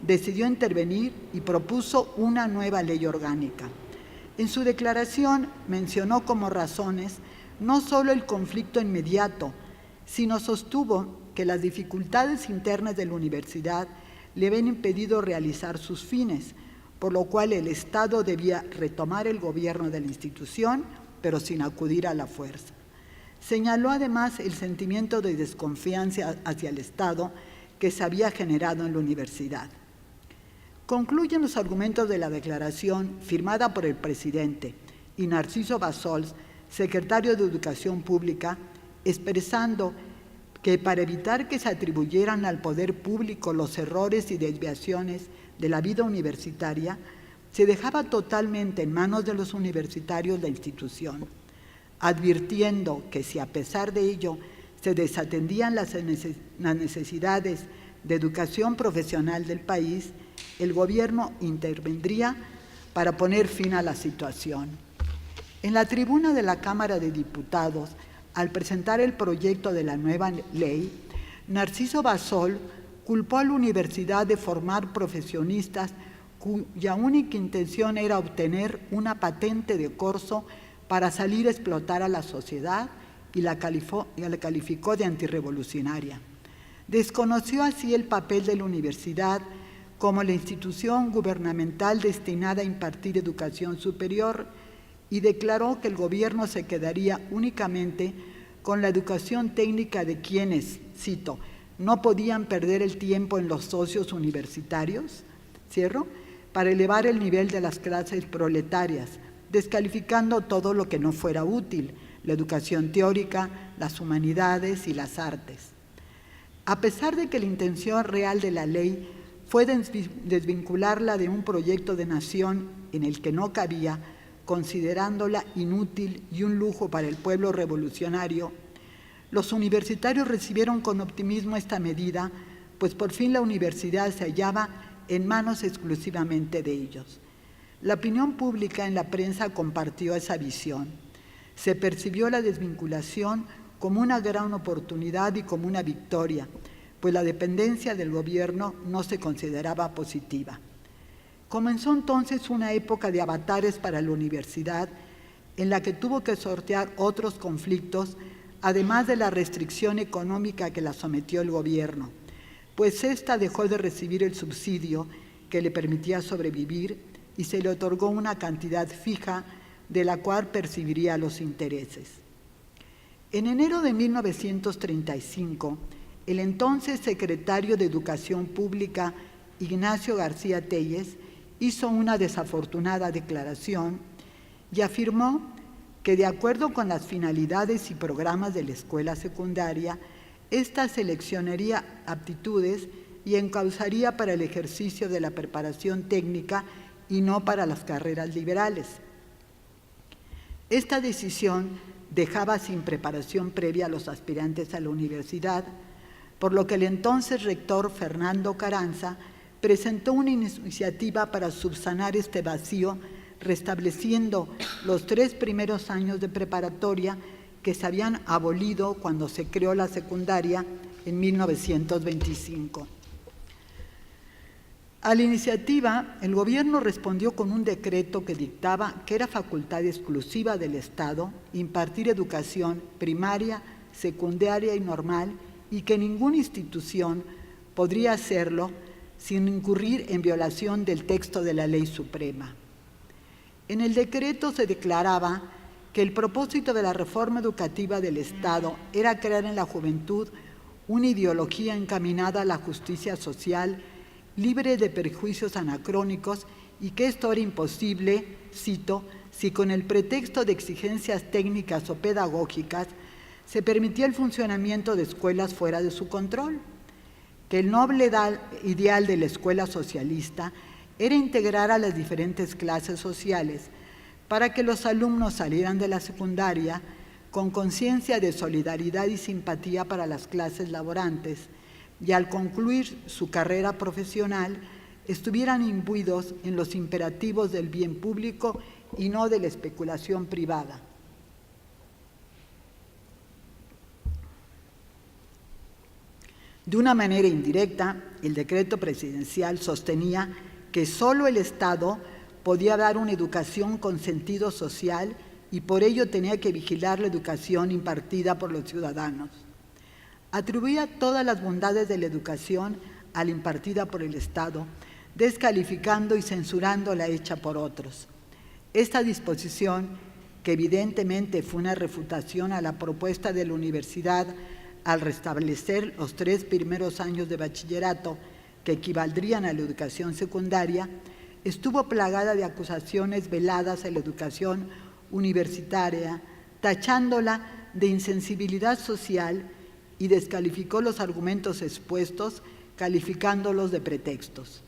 decidió intervenir y propuso una nueva ley orgánica. En su declaración mencionó como razones no solo el conflicto inmediato, sino sostuvo que las dificultades internas de la universidad le habían impedido realizar sus fines, por lo cual el Estado debía retomar el gobierno de la institución, pero sin acudir a la fuerza. Señaló además el sentimiento de desconfianza hacia el Estado que se había generado en la universidad. Concluyen los argumentos de la declaración firmada por el presidente y Narciso Bassols, secretario de Educación Pública, expresando que para evitar que se atribuyeran al poder público los errores y desviaciones de la vida universitaria, se dejaba totalmente en manos de los universitarios la institución, advirtiendo que si a pesar de ello se desatendían las necesidades de educación profesional del país, el gobierno intervendría para poner fin a la situación. En la tribuna de la Cámara de Diputados, al presentar el proyecto de la nueva ley, Narciso Bassols culpó a la universidad de formar profesionistas cuya única intención era obtener una patente de corso para salir a explotar a la sociedad y la calificó de antirrevolucionaria. Desconoció así el papel de la universidad como la institución gubernamental destinada a impartir educación superior y declaró que el gobierno se quedaría únicamente con la educación técnica de quienes, cito, no podían perder el tiempo en los socios universitarios, cierro, para elevar el nivel de las clases proletarias, descalificando todo lo que no fuera útil, la educación teórica, las humanidades y las artes. A pesar de que la intención real de la ley fue desvincularla de un proyecto de nación en el que no cabía, considerándola inútil y un lujo para el pueblo revolucionario, los universitarios recibieron con optimismo esta medida, pues por fin la universidad se hallaba en manos exclusivamente de ellos. La opinión pública en la prensa compartió esa visión. Se percibió la desvinculación como una gran oportunidad y como una victoria, pues la dependencia del gobierno no se consideraba positiva. Comenzó entonces una época de avatares para la universidad, en la que tuvo que sortear otros conflictos, además de la restricción económica que la sometió el gobierno, pues ésta dejó de recibir el subsidio que le permitía sobrevivir y se le otorgó una cantidad fija de la cual percibiría los intereses. En enero de 1935, el entonces secretario de Educación Pública, Ignacio García Telles, hizo una desafortunada declaración y afirmó que, de acuerdo con las finalidades y programas de la escuela secundaria, ésta seleccionaría aptitudes y encauzaría para el ejercicio de la preparación técnica y no para las carreras liberales. Esta decisión dejaba sin preparación previa a los aspirantes a la universidad, por lo que el entonces rector Fernando Carranza presentó una iniciativa para subsanar este vacío, restableciendo los 3 primeros años de preparatoria que se habían abolido cuando se creó la secundaria en 1925. A la iniciativa, el gobierno respondió con un decreto que dictaba que era facultad exclusiva del Estado impartir educación primaria, secundaria y normal, y que ninguna institución podría hacerlo sin incurrir en violación del texto de la Ley Suprema. En el decreto se declaraba que el propósito de la reforma educativa del Estado era crear en la juventud una ideología encaminada a la justicia social, libre de prejuicios anacrónicos, y que esto era imposible, cito, si con el pretexto de exigencias técnicas o pedagógicas se permitía el funcionamiento de escuelas fuera de su control, que el noble ideal de la escuela socialista era integrar a las diferentes clases sociales para que los alumnos salieran de la secundaria con conciencia de solidaridad y simpatía para las clases laborantes, y al concluir su carrera profesional estuvieran imbuidos en los imperativos del bien público y no de la especulación privada. De una manera indirecta, el decreto presidencial sostenía que solo el Estado podía dar una educación con sentido social y por ello tenía que vigilar la educación impartida por los ciudadanos. Atribuía todas las bondades de la educación a la impartida por el Estado, descalificando y censurando la hecha por otros. Esta disposición, que evidentemente fue una refutación a la propuesta de la universidad al restablecer los 3 primeros años de bachillerato, que equivaldrían a la educación secundaria, estuvo plagada de acusaciones veladas a la educación universitaria, tachándola de insensibilidad social, y descalificó los argumentos expuestos, calificándolos de pretextos.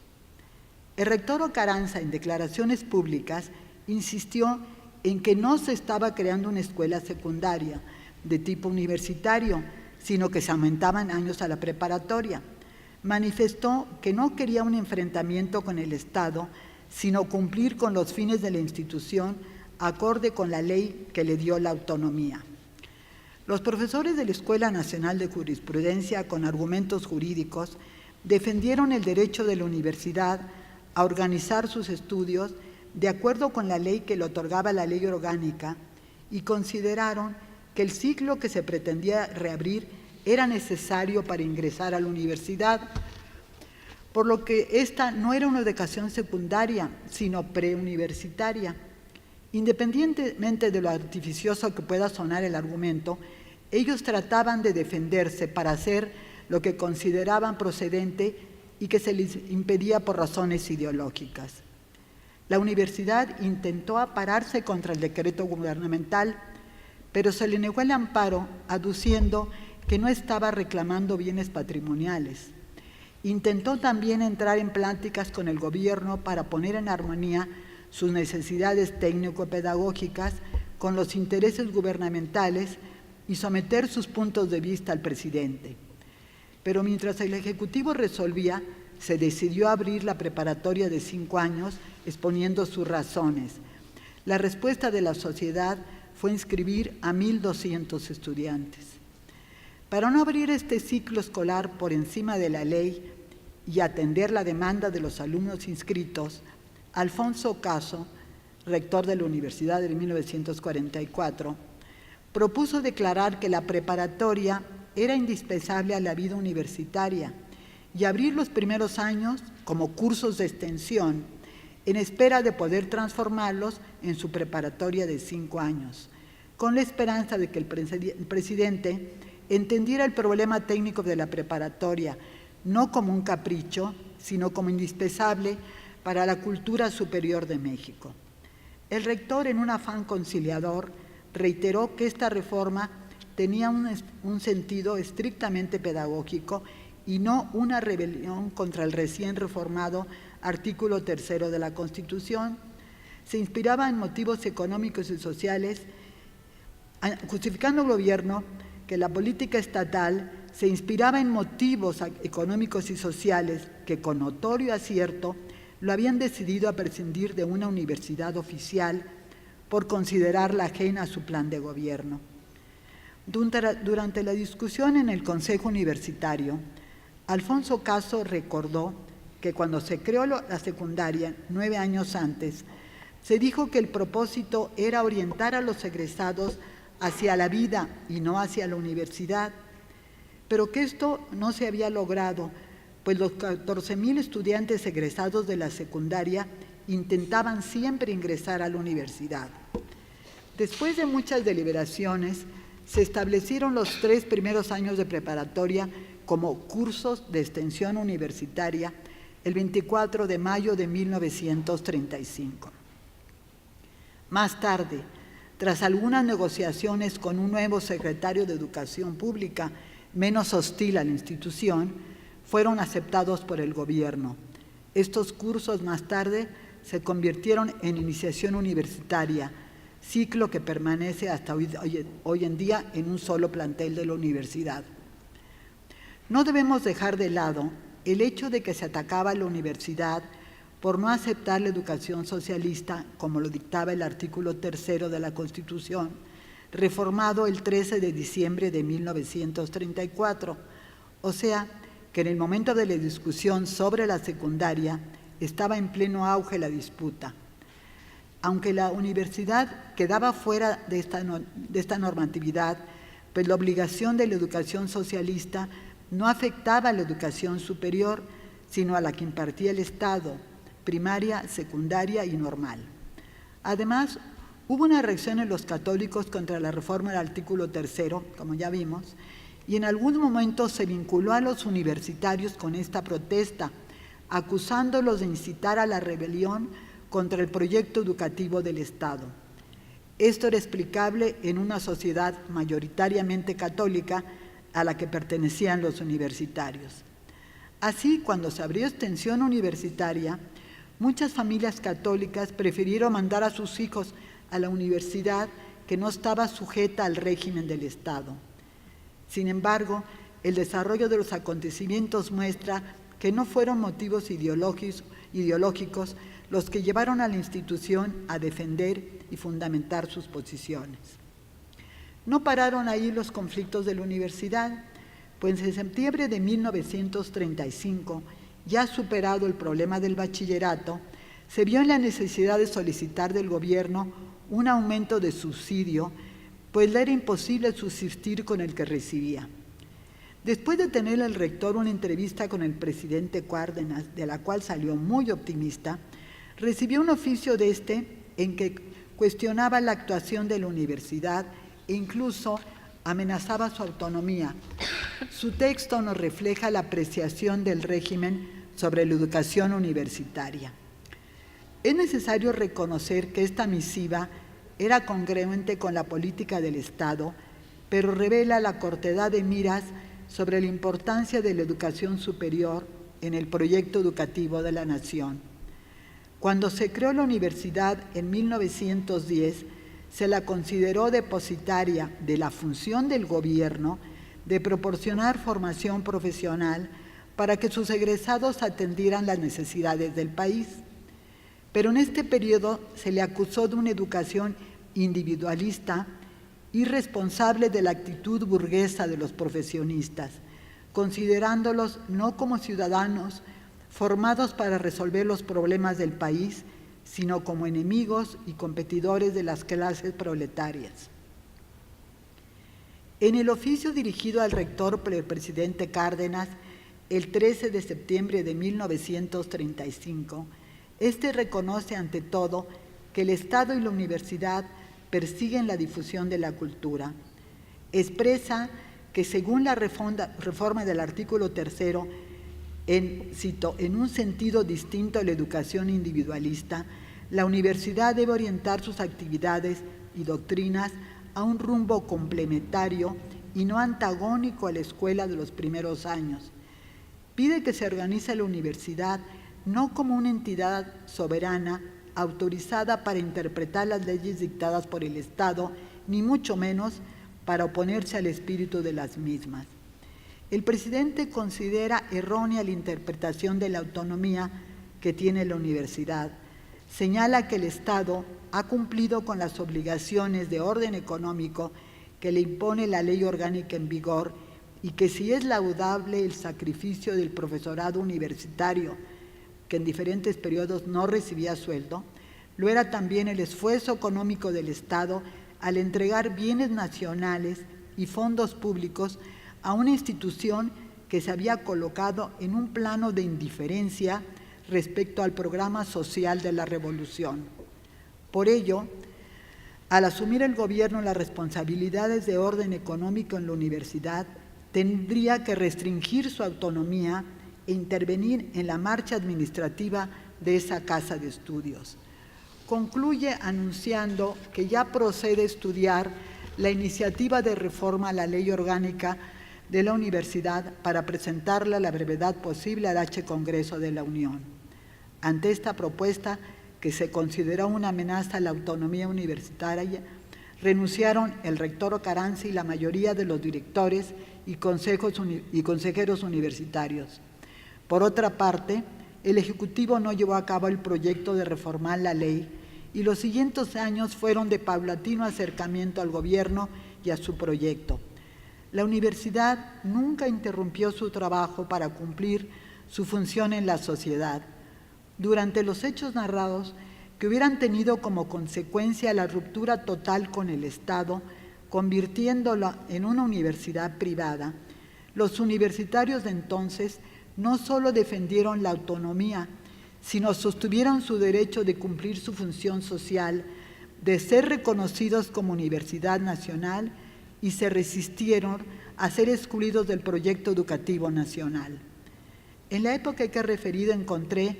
El rector Carranza, en declaraciones públicas, insistió en que no se estaba creando una escuela secundaria de tipo universitario, sino que se aumentaban años a la preparatoria. Manifestó que no quería un enfrentamiento con el Estado, sino cumplir con los fines de la institución acorde con la ley que le dio la autonomía. Los profesores de la Escuela Nacional de Jurisprudencia, con argumentos jurídicos, defendieron el derecho de la universidad a organizar sus estudios de acuerdo con la ley que le otorgaba la ley orgánica y consideraron que el ciclo que se pretendía reabrir era necesario para ingresar a la universidad, por lo que esta no era una educación secundaria, sino preuniversitaria. Independientemente de lo artificioso que pueda sonar el argumento, ellos trataban de defenderse para hacer lo que consideraban procedente y que se les impedía por razones ideológicas. La universidad intentó ampararse contra el decreto gubernamental, pero se le negó el amparo aduciendo que no estaba reclamando bienes patrimoniales. Intentó también entrar en pláticas con el gobierno para poner en armonía sus necesidades técnico-pedagógicas con los intereses gubernamentales y someter sus puntos de vista al presidente. Pero mientras el Ejecutivo resolvía, se decidió abrir la preparatoria de 5 años exponiendo sus razones. La respuesta de la sociedad fue inscribir a 1,200 estudiantes. Para no abrir este ciclo escolar por encima de la ley y atender la demanda de los alumnos inscritos, Alfonso Caso, rector de la Universidad de 1944, propuso declarar que la preparatoria era indispensable a la vida universitaria y abrir los primeros años como cursos de extensión en espera de poder transformarlos en su preparatoria de 5 años, con la esperanza de que el presidente entendiera el problema técnico de la preparatoria no como un capricho, sino como indispensable para la cultura superior de México. El rector, en un afán conciliador, reiteró que esta reforma tenía un sentido estrictamente pedagógico y no una rebelión contra el recién reformado artículo 3 de la Constitución. Se inspiraba en motivos económicos y sociales, justificando al gobierno que la política estatal se inspiraba en motivos económicos y sociales que, con notorio acierto, lo habían decidido a prescindir de una universidad oficial por considerarla ajena a su plan de gobierno. Durante la discusión en el Consejo Universitario, Alfonso Caso recordó que cuando se creó la secundaria, 9 años antes, se dijo que el propósito era orientar a los egresados hacia la vida y no hacia la universidad, pero que esto no se había logrado, pues los 14,000 estudiantes egresados de la secundaria intentaban siempre ingresar a la universidad. Después de muchas deliberaciones, se establecieron los 3 primeros años de preparatoria como cursos de extensión universitaria el 24 de mayo de 1935. Más tarde, tras algunas negociaciones con un nuevo secretario de Educación Pública menos hostil a la institución, fueron aceptados por el gobierno. Estos cursos más tarde se convirtieron en iniciación universitaria, ciclo que permanece hasta hoy en día en un solo plantel de la universidad. No debemos dejar de lado el hecho de que se atacaba a la universidad por no aceptar la educación socialista, como lo dictaba el artículo 3 de la Constitución, reformado el 13 de diciembre de 1934, o sea, que en el momento de la discusión sobre la secundaria estaba en pleno auge la disputa. Aunque la universidad quedaba fuera de esta normatividad, pues la obligación de la educación socialista no afectaba a la educación superior, sino a la que impartía el Estado, primaria, secundaria y normal. Además, hubo una reacción en los católicos contra la reforma del artículo 3, como ya vimos, y en algún momento se vinculó a los universitarios con esta protesta, acusándolos de incitar a la rebelión contra el proyecto educativo del Estado. Esto era explicable en una sociedad mayoritariamente católica a la que pertenecían los universitarios. Así, cuando se abrió extensión universitaria, muchas familias católicas prefirieron mandar a sus hijos a la universidad que no estaba sujeta al régimen del Estado. Sin embargo, el desarrollo de los acontecimientos muestra que no fueron motivos ideológicos los que llevaron a la institución a defender y fundamentar sus posiciones. No pararon ahí los conflictos de la universidad, pues en septiembre de 1935, ya superado el problema del bachillerato, se vio en la necesidad de solicitar del gobierno un aumento de subsidio, pues le era imposible subsistir con el que recibía. Después de tener el rector una entrevista con el presidente Cárdenas, de la cual salió muy optimista, recibió un oficio de este en que cuestionaba la actuación de la universidad e incluso amenazaba su autonomía. Su texto nos refleja la apreciación del régimen sobre la educación universitaria. Es necesario reconocer que esta misiva era congruente con la política del Estado, pero revela la cortedad de miras sobre la importancia de la educación superior en el proyecto educativo de la nación. Cuando se creó la universidad en 1910, se la consideró depositaria de la función del gobierno de proporcionar formación profesional para que sus egresados atendieran las necesidades del país. Pero en este periodo se le acusó de una educación individualista, irresponsable de la actitud burguesa de los profesionistas, considerándolos no como ciudadanos formados para resolver los problemas del país, sino como enemigos y competidores de las clases proletarias. En el oficio dirigido al rector por el presidente Cárdenas, el 13 de septiembre de 1935, este reconoce ante todo que el Estado y la universidad persiguen la difusión de la cultura. Expresa que según la reforma del artículo 3, cito, en un sentido distinto a la educación individualista, la universidad debe orientar sus actividades y doctrinas a un rumbo complementario y no antagónico a la escuela de los primeros años. Pide que se organice la universidad no como una entidad soberana autorizada para interpretar las leyes dictadas por el Estado, ni mucho menos para oponerse al espíritu de las mismas. El presidente considera errónea la interpretación de la autonomía que tiene la universidad. Señala que el Estado ha cumplido con las obligaciones de orden económico que le impone la ley orgánica en vigor y que si es laudable el sacrificio del profesorado universitario, que en diferentes periodos no recibía sueldo, lo era también el esfuerzo económico del Estado al entregar bienes nacionales y fondos públicos a una institución que se había colocado en un plano de indiferencia respecto al programa social de la revolución. Por ello, al asumir el gobierno las responsabilidades de orden económico en la universidad, tendría que restringir su autonomía e intervenir en la marcha administrativa de esa casa de estudios. Concluye anunciando que ya procede a estudiar la iniciativa de reforma a la ley orgánica de la universidad para presentarla a la brevedad posible al H. Congreso de la Unión. Ante esta propuesta, que se consideró una amenaza a la autonomía universitaria, renunciaron el rector Ocaranzi y la mayoría de los directores y consejeros universitarios. Por otra parte, el Ejecutivo no llevó a cabo el proyecto de reformar la ley y los siguientes años fueron de paulatino acercamiento al gobierno y a su proyecto. La universidad nunca interrumpió su trabajo para cumplir su función en la sociedad. Durante los hechos narrados, que hubieran tenido como consecuencia la ruptura total con el Estado, convirtiéndola en una universidad privada, los universitarios de entonces no solo defendieron la autonomía, sino sostuvieron su derecho de cumplir su función social, de ser reconocidos como universidad nacional y se resistieron a ser excluidos del proyecto educativo nacional. En la época que he referido encontré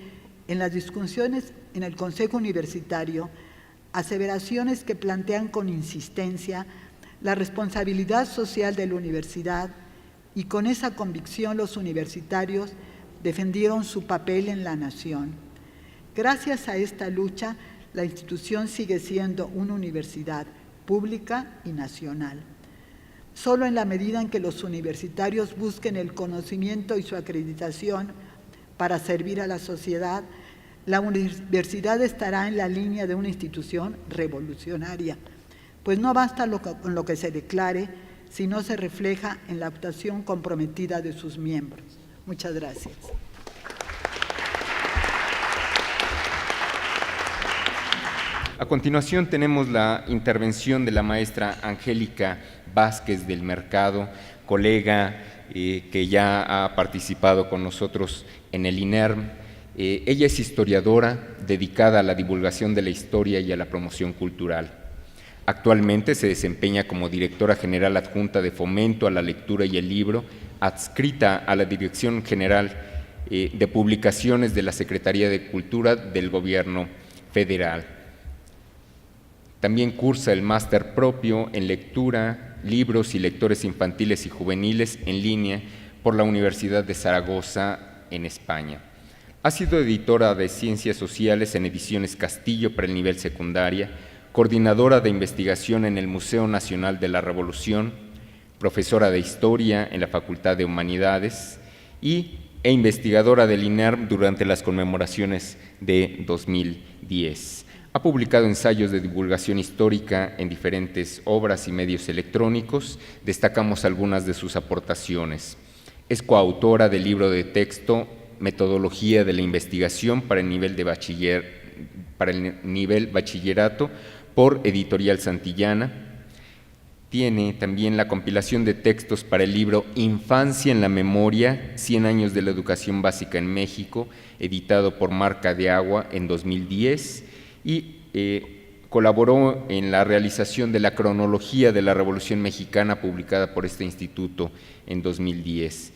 en las discusiones en el Consejo Universitario aseveraciones que plantean con insistencia la responsabilidad social de la universidad y con esa convicción los universitarios defendieron su papel en la nación. Gracias a esta lucha, la institución sigue siendo una universidad pública y nacional. Solo en la medida en que los universitarios busquen el conocimiento y su acreditación para servir a la sociedad, la universidad estará en la línea de una institución revolucionaria, pues no basta con lo que se declare, si no se refleja en la actuación comprometida de sus miembros. Muchas gracias. A continuación tenemos la intervención de la maestra Angélica Vázquez del Mercado colega que ya ha participado con nosotros en el INERM. Ella es historiadora dedicada a la divulgación de la historia y a la promoción cultural. Actualmente se desempeña como directora general adjunta de Fomento a la Lectura y el Libro, adscrita a la Dirección General de Publicaciones de la Secretaría de Cultura del Gobierno Federal. También cursa el máster propio en lectura, libros y lectores infantiles y juveniles en línea por la Universidad de Zaragoza, en España. Ha sido editora de Ciencias Sociales en Ediciones Castillo para el nivel secundaria, coordinadora de investigación en el Museo Nacional de la Revolución, profesora de Historia en la Facultad de Humanidades e investigadora del INERM durante las conmemoraciones de 2010. Ha publicado ensayos de divulgación histórica en diferentes obras y medios electrónicos. Destacamos algunas de sus aportaciones. Es coautora del libro de texto Metodología de la Investigación para el nivel bachillerato por Editorial Santillana. Tiene también la compilación de textos para el libro Infancia en la Memoria, 100 años de la educación básica en México, editado por Marca de Agua en 2010, y colaboró en la realización de la cronología de la Revolución Mexicana, publicada por este instituto en 2010.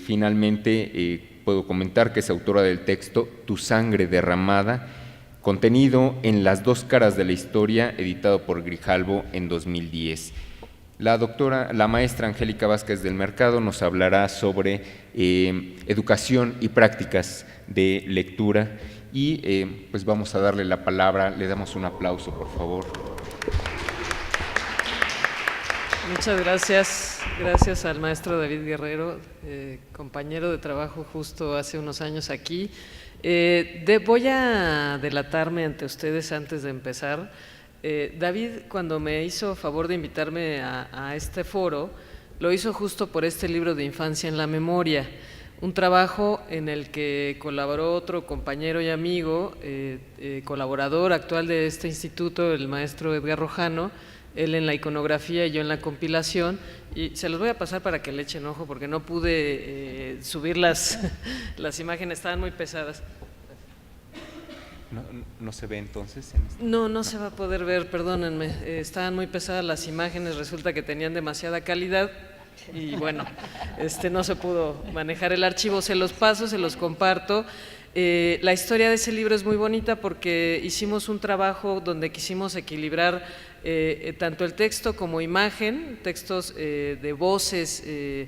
Finalmente, puedo comentar que es autora del texto Tu sangre derramada, contenido en Las dos caras de la historia, editado por Grijalbo en 2010. La maestra Angélica Vázquez del Mercado nos hablará sobre educación y prácticas de lectura y pues vamos a darle la palabra. Le damos un aplauso, por favor. Muchas gracias. Gracias al maestro David Guerrero, compañero de trabajo justo hace unos años aquí. Voy a delatarme ante ustedes antes de empezar. David, cuando me hizo favor de invitarme a este foro, lo hizo justo por este libro de Infancia en la Memoria, un trabajo en el que colaboró otro compañero y amigo, colaborador actual de este instituto, el maestro Edgar Rojano, él en la iconografía y yo en la compilación, y se los voy a pasar para que le echen ojo porque no pude subir las imágenes, estaban muy pesadas. ¿No se ve entonces? No se va a poder ver, perdónenme, estaban muy pesadas las imágenes, resulta que tenían demasiada calidad y bueno, no se pudo manejar el archivo, se los paso, se los comparto. La historia de ese libro es muy bonita porque hicimos un trabajo donde quisimos equilibrar tanto el texto como imagen, textos de voces, de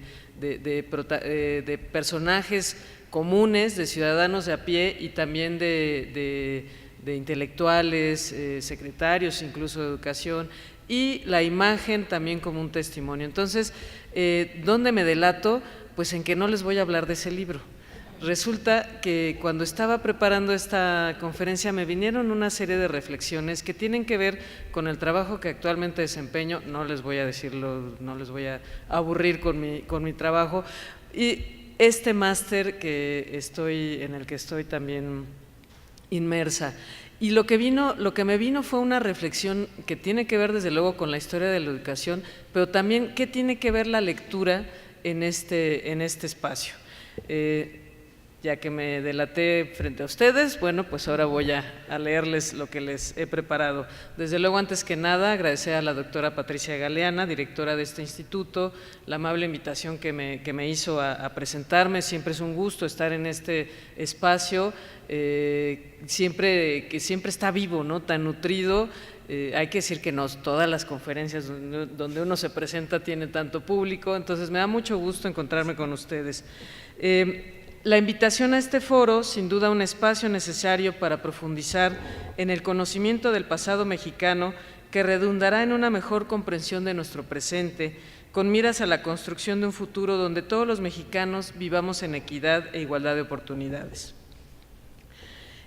personajes comunes, de ciudadanos de a pie y también de intelectuales, secretarios incluso de educación, y la imagen también como un testimonio. Entonces, ¿dónde me delato? Pues en que no les voy a hablar de ese libro. Resulta que cuando estaba preparando esta conferencia me vinieron una serie de reflexiones que tienen que ver con el trabajo que actualmente desempeño. No les voy a decirlo, no les voy a aburrir con mi trabajo. Y este máster en el que estoy también inmersa. Y lo que me vino fue una reflexión que tiene que ver desde luego con la historia de la educación, pero también qué tiene que ver la lectura en este espacio. Ya que me delaté frente a ustedes, bueno, pues ahora voy a leerles lo que les he preparado. Desde luego, antes que nada, agradecer a la doctora Patricia Galeana, directora de este instituto, la amable invitación que me hizo a presentarme. Siempre es un gusto estar en este espacio, que siempre está vivo, ¿no? Tan nutrido. Hay que decir que no todas las conferencias donde uno se presenta tiene tanto público, entonces me da mucho gusto encontrarme con ustedes. La invitación a este foro, sin duda un espacio necesario para profundizar en el conocimiento del pasado mexicano que redundará en una mejor comprensión de nuestro presente, con miras a la construcción de un futuro donde todos los mexicanos vivamos en equidad e igualdad de oportunidades.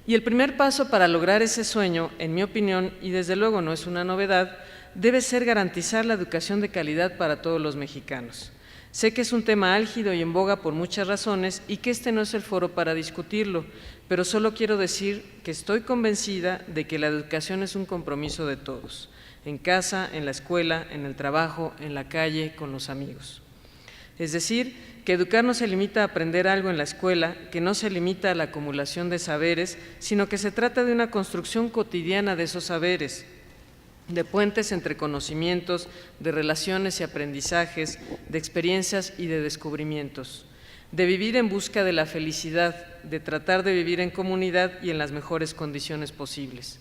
Y el primer paso para lograr ese sueño, en mi opinión, y desde luego no es una novedad, debe ser garantizar la educación de calidad para todos los mexicanos. Sé que es un tema álgido y en boga por muchas razones y que este no es el foro para discutirlo, pero solo quiero decir que estoy convencida de que la educación es un compromiso de todos, en casa, en la escuela, en el trabajo, en la calle, con los amigos. Es decir, que educar no se limita a aprender algo en la escuela, que no se limita a la acumulación de saberes, sino que se trata de una construcción cotidiana de esos saberes, de puentes entre conocimientos, de relaciones y aprendizajes, de experiencias y de descubrimientos, de vivir en busca de la felicidad, de tratar de vivir en comunidad y en las mejores condiciones posibles.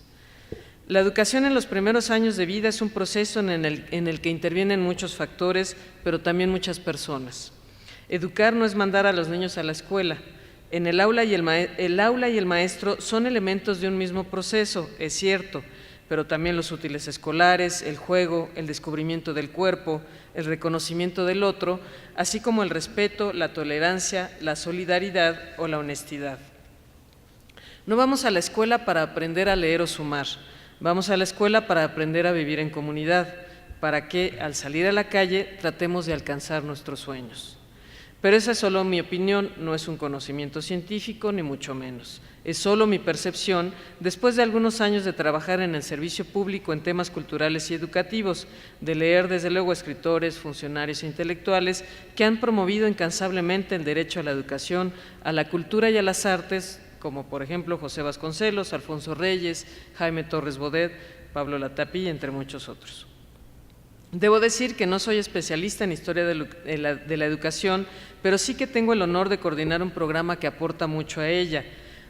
La educación en los primeros años de vida es un proceso en el que intervienen muchos factores, pero también muchas personas. Educar no es mandar a los niños a la escuela. En el aula y el maestro son elementos de un mismo proceso, es cierto, pero también los útiles escolares, el juego, el descubrimiento del cuerpo, el reconocimiento del otro, así como el respeto, la tolerancia, la solidaridad o la honestidad. No vamos a la escuela para aprender a leer o sumar, vamos a la escuela para aprender a vivir en comunidad, para que, al salir a la calle, tratemos de alcanzar nuestros sueños. Pero esa es solo mi opinión, no es un conocimiento científico, ni mucho menos. Es solo mi percepción después de algunos años de trabajar en el servicio público en temas culturales y educativos, de leer desde luego escritores, funcionarios e intelectuales que han promovido incansablemente el derecho a la educación, a la cultura y a las artes, como por ejemplo José Vasconcelos, Alfonso Reyes, Jaime Torres Bodet, Pablo Latapí, entre muchos otros. Debo decir que no soy especialista en historia de la educación, pero sí que tengo el honor de coordinar un programa que aporta mucho a ella.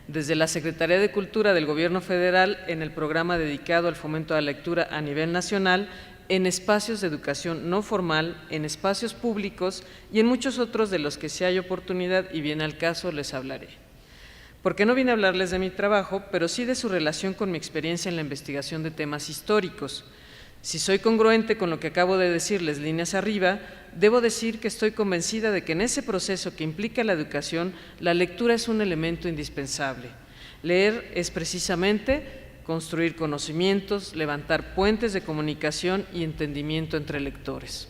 Desde la Secretaría de Cultura del Gobierno Federal, en el programa dedicado al fomento de la lectura a nivel nacional, en espacios de educación no formal, en espacios públicos y en muchos otros de los que si hay oportunidad y viene al caso les hablaré. Porque no vine a hablarles de mi trabajo, pero sí de su relación con mi experiencia en la investigación de temas históricos. Si soy congruente con lo que acabo de decirles líneas arriba, debo decir que estoy convencida de que en ese proceso que implica la educación, la lectura es un elemento indispensable. Leer es precisamente construir conocimientos, levantar puentes de comunicación y entendimiento entre lectores.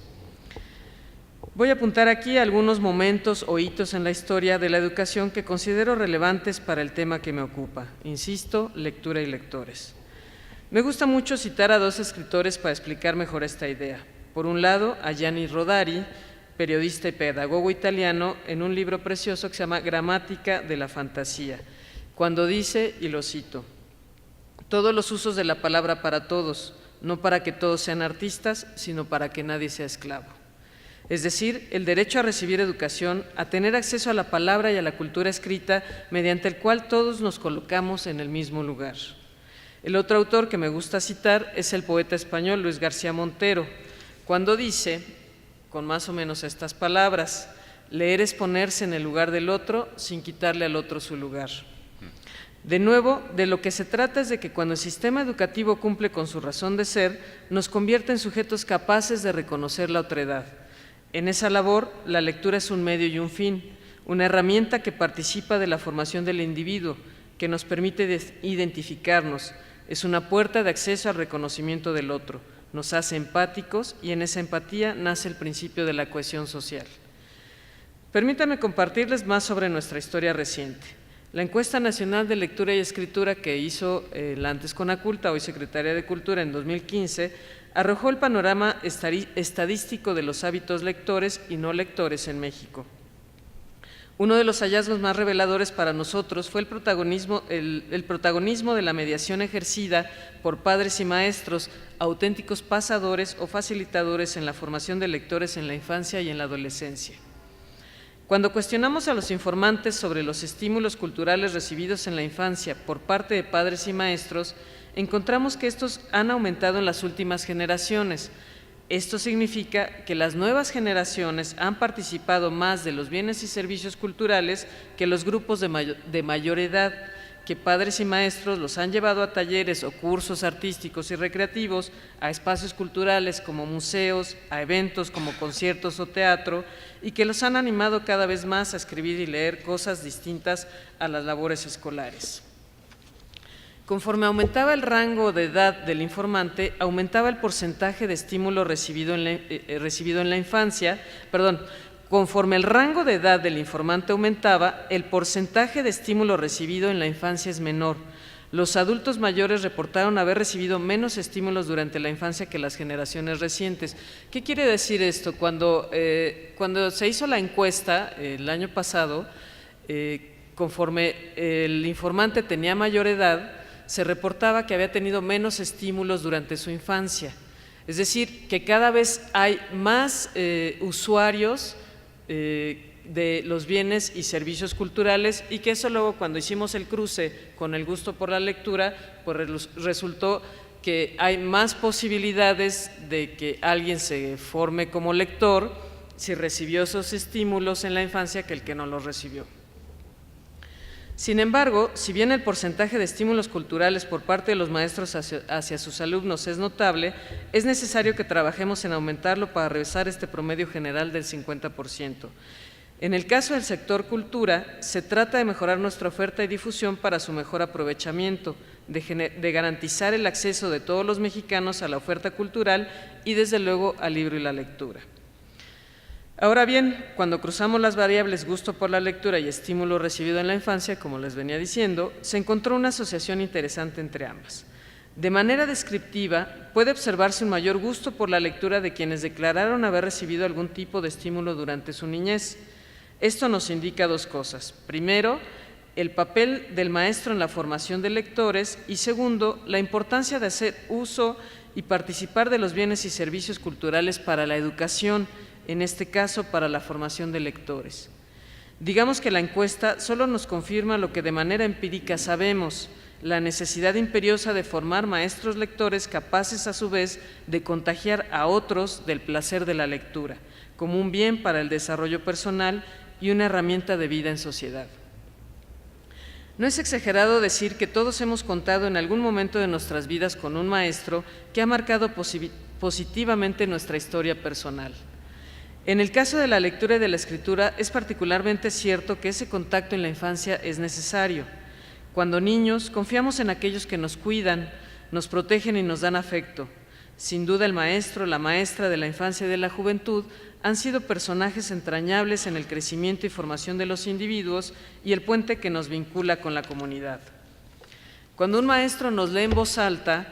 Voy a apuntar aquí algunos momentos o hitos en la historia de la educación que considero relevantes para el tema que me ocupa. Insisto, lectura y lectores. Me gusta mucho citar a dos escritores para explicar mejor esta idea. Por un lado, a Gianni Rodari, periodista y pedagogo italiano, en un libro precioso que se llama Gramática de la Fantasía, cuando dice, y lo cito, «Todos los usos de la palabra para todos, no para que todos sean artistas, sino para que nadie sea esclavo». Es decir, el derecho a recibir educación, a tener acceso a la palabra y a la cultura escrita, mediante el cual todos nos colocamos en el mismo lugar. El otro autor que me gusta citar es el poeta español Luis García Montero, cuando dice, con más o menos estas palabras, leer es ponerse en el lugar del otro sin quitarle al otro su lugar. De nuevo, de lo que se trata es de que cuando el sistema educativo cumple con su razón de ser, nos convierte en sujetos capaces de reconocer la otredad. En esa labor, la lectura es un medio y un fin, una herramienta que participa de la formación del individuo, que nos permite identificarnos, es una puerta de acceso al reconocimiento del otro, nos hace empáticos y en esa empatía nace el principio de la cohesión social. Permítanme compartirles más sobre nuestra historia reciente. La Encuesta Nacional de Lectura y Escritura que hizo la antes Conaculta, hoy Secretaría de Cultura, en 2015, arrojó el panorama estadístico de los hábitos lectores y no lectores en México. Uno de los hallazgos más reveladores para nosotros fue el protagonismo de la mediación ejercida por padres y maestros, auténticos pasadores o facilitadores en la formación de lectores en la infancia y en la adolescencia. Cuando cuestionamos a los informantes sobre los estímulos culturales recibidos en la infancia por parte de padres y maestros, encontramos que estos han aumentado en las últimas generaciones. Esto significa que las nuevas generaciones han participado más de los bienes y servicios culturales que los grupos de mayor edad, que padres y maestros los han llevado a talleres o cursos artísticos y recreativos, a espacios culturales como museos, a eventos como conciertos o teatro, y que los han animado cada vez más a escribir y leer cosas distintas a las labores escolares. Conforme aumentaba el rango de edad del informante, aumentaba el porcentaje de estímulo recibido en la infancia, conforme el rango de edad del informante aumentaba, el porcentaje de estímulo recibido en la infancia es menor, Los adultos mayores reportaron haber recibido menos estímulos durante la infancia que las generaciones recientes. ¿Qué quiere decir esto? Cuando se hizo la encuesta el año pasado, conforme el informante tenía mayor edad, se reportaba que había tenido menos estímulos durante su infancia. Es decir, que cada vez hay más usuarios de los bienes y servicios culturales, y que eso luego, cuando hicimos el cruce con el gusto por la lectura, pues resultó que hay más posibilidades de que alguien se forme como lector si recibió esos estímulos en la infancia que el que no los recibió. Sin embargo, si bien el porcentaje de estímulos culturales por parte de los maestros hacia sus alumnos es notable, es necesario que trabajemos en aumentarlo para rebasar este promedio general del 50%. En el caso del sector cultura, se trata de mejorar nuestra oferta y difusión para su mejor aprovechamiento, de garantizar el acceso de todos los mexicanos a la oferta cultural y, desde luego, al libro y la lectura. Ahora bien, cuando cruzamos las variables gusto por la lectura y estímulo recibido en la infancia, como les venía diciendo, se encontró una asociación interesante entre ambas. De manera descriptiva, puede observarse un mayor gusto por la lectura de quienes declararon haber recibido algún tipo de estímulo durante su niñez. Esto nos indica dos cosas. Primero, el papel del maestro en la formación de lectores, y segundo, la importancia de hacer uso y participar de los bienes y servicios culturales para la educación, en este caso para la formación de lectores. Digamos que la encuesta solo nos confirma lo que de manera empírica sabemos: la necesidad imperiosa de formar maestros lectores capaces a su vez de contagiar a otros del placer de la lectura, como un bien para el desarrollo personal y una herramienta de vida en sociedad. No es exagerado decir que todos hemos contado en algún momento de nuestras vidas con un maestro que ha marcado positivamente nuestra historia personal. En el caso de la lectura y de la escritura, es particularmente cierto que ese contacto en la infancia es necesario. Cuando niños, confiamos en aquellos que nos cuidan, nos protegen y nos dan afecto. Sin duda, el maestro, la maestra de la infancia y de la juventud han sido personajes entrañables en el crecimiento y formación de los individuos y el puente que nos vincula con la comunidad. Cuando un maestro nos lee en voz alta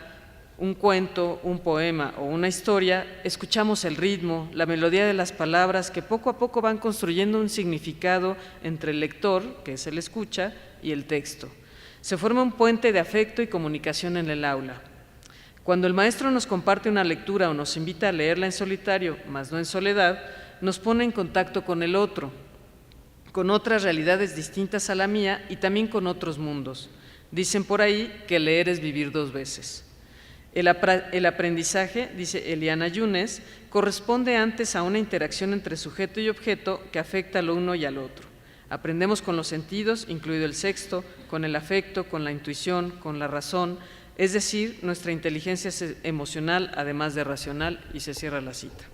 un cuento, un poema o una historia, escuchamos el ritmo, la melodía de las palabras que poco a poco van construyendo un significado entre el lector, que es el escucha, y el texto. Se forma un puente de afecto y comunicación en el aula. Cuando el maestro nos comparte una lectura o nos invita a leerla en solitario, mas no en soledad, nos pone en contacto con el otro, con otras realidades distintas a la mía y también con otros mundos. Dicen por ahí que leer es vivir dos veces. El aprendizaje, dice Eliana Yunes, corresponde antes a una interacción entre sujeto y objeto que afecta al uno y al otro. Aprendemos con los sentidos, incluido el sexto, con el afecto, con la intuición, con la razón, es decir, nuestra inteligencia es emocional, además de racional, y se cierra la cita.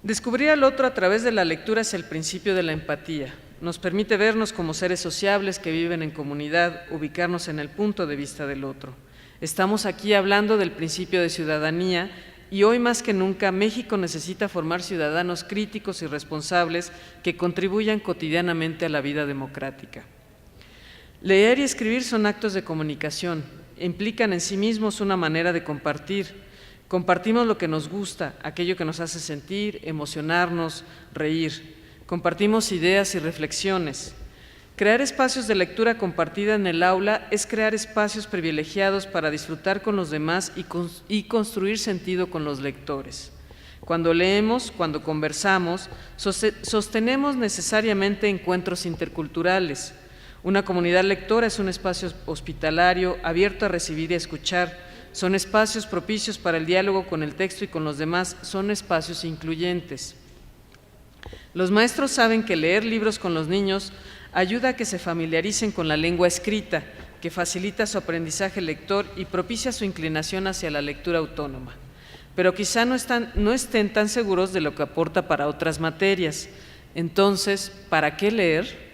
Descubrir al otro a través de la lectura es el principio de la empatía. Nos permite vernos como seres sociables que viven en comunidad, ubicarnos en el punto de vista del otro. Estamos aquí hablando del principio de ciudadanía, y hoy más que nunca México necesita formar ciudadanos críticos y responsables que contribuyan cotidianamente a la vida democrática. Leer y escribir son actos de comunicación, implican en sí mismos una manera de compartir. Compartimos lo que nos gusta, aquello que nos hace sentir, emocionarnos, reír. Compartimos ideas y reflexiones. Crear espacios de lectura compartida en el aula es crear espacios privilegiados para disfrutar con los demás y construir sentido con los lectores. Cuando leemos, cuando conversamos, sostenemos necesariamente encuentros interculturales. Una comunidad lectora es un espacio hospitalario, abierto a recibir y a escuchar. Son espacios propicios para el diálogo con el texto y con los demás, son espacios incluyentes. Los maestros saben que leer libros con los niños ayuda a que se familiaricen con la lengua escrita, que facilita su aprendizaje lector y propicia su inclinación hacia la lectura autónoma. Pero quizá no estén tan seguros de lo que aporta para otras materias. Entonces, ¿para qué leer?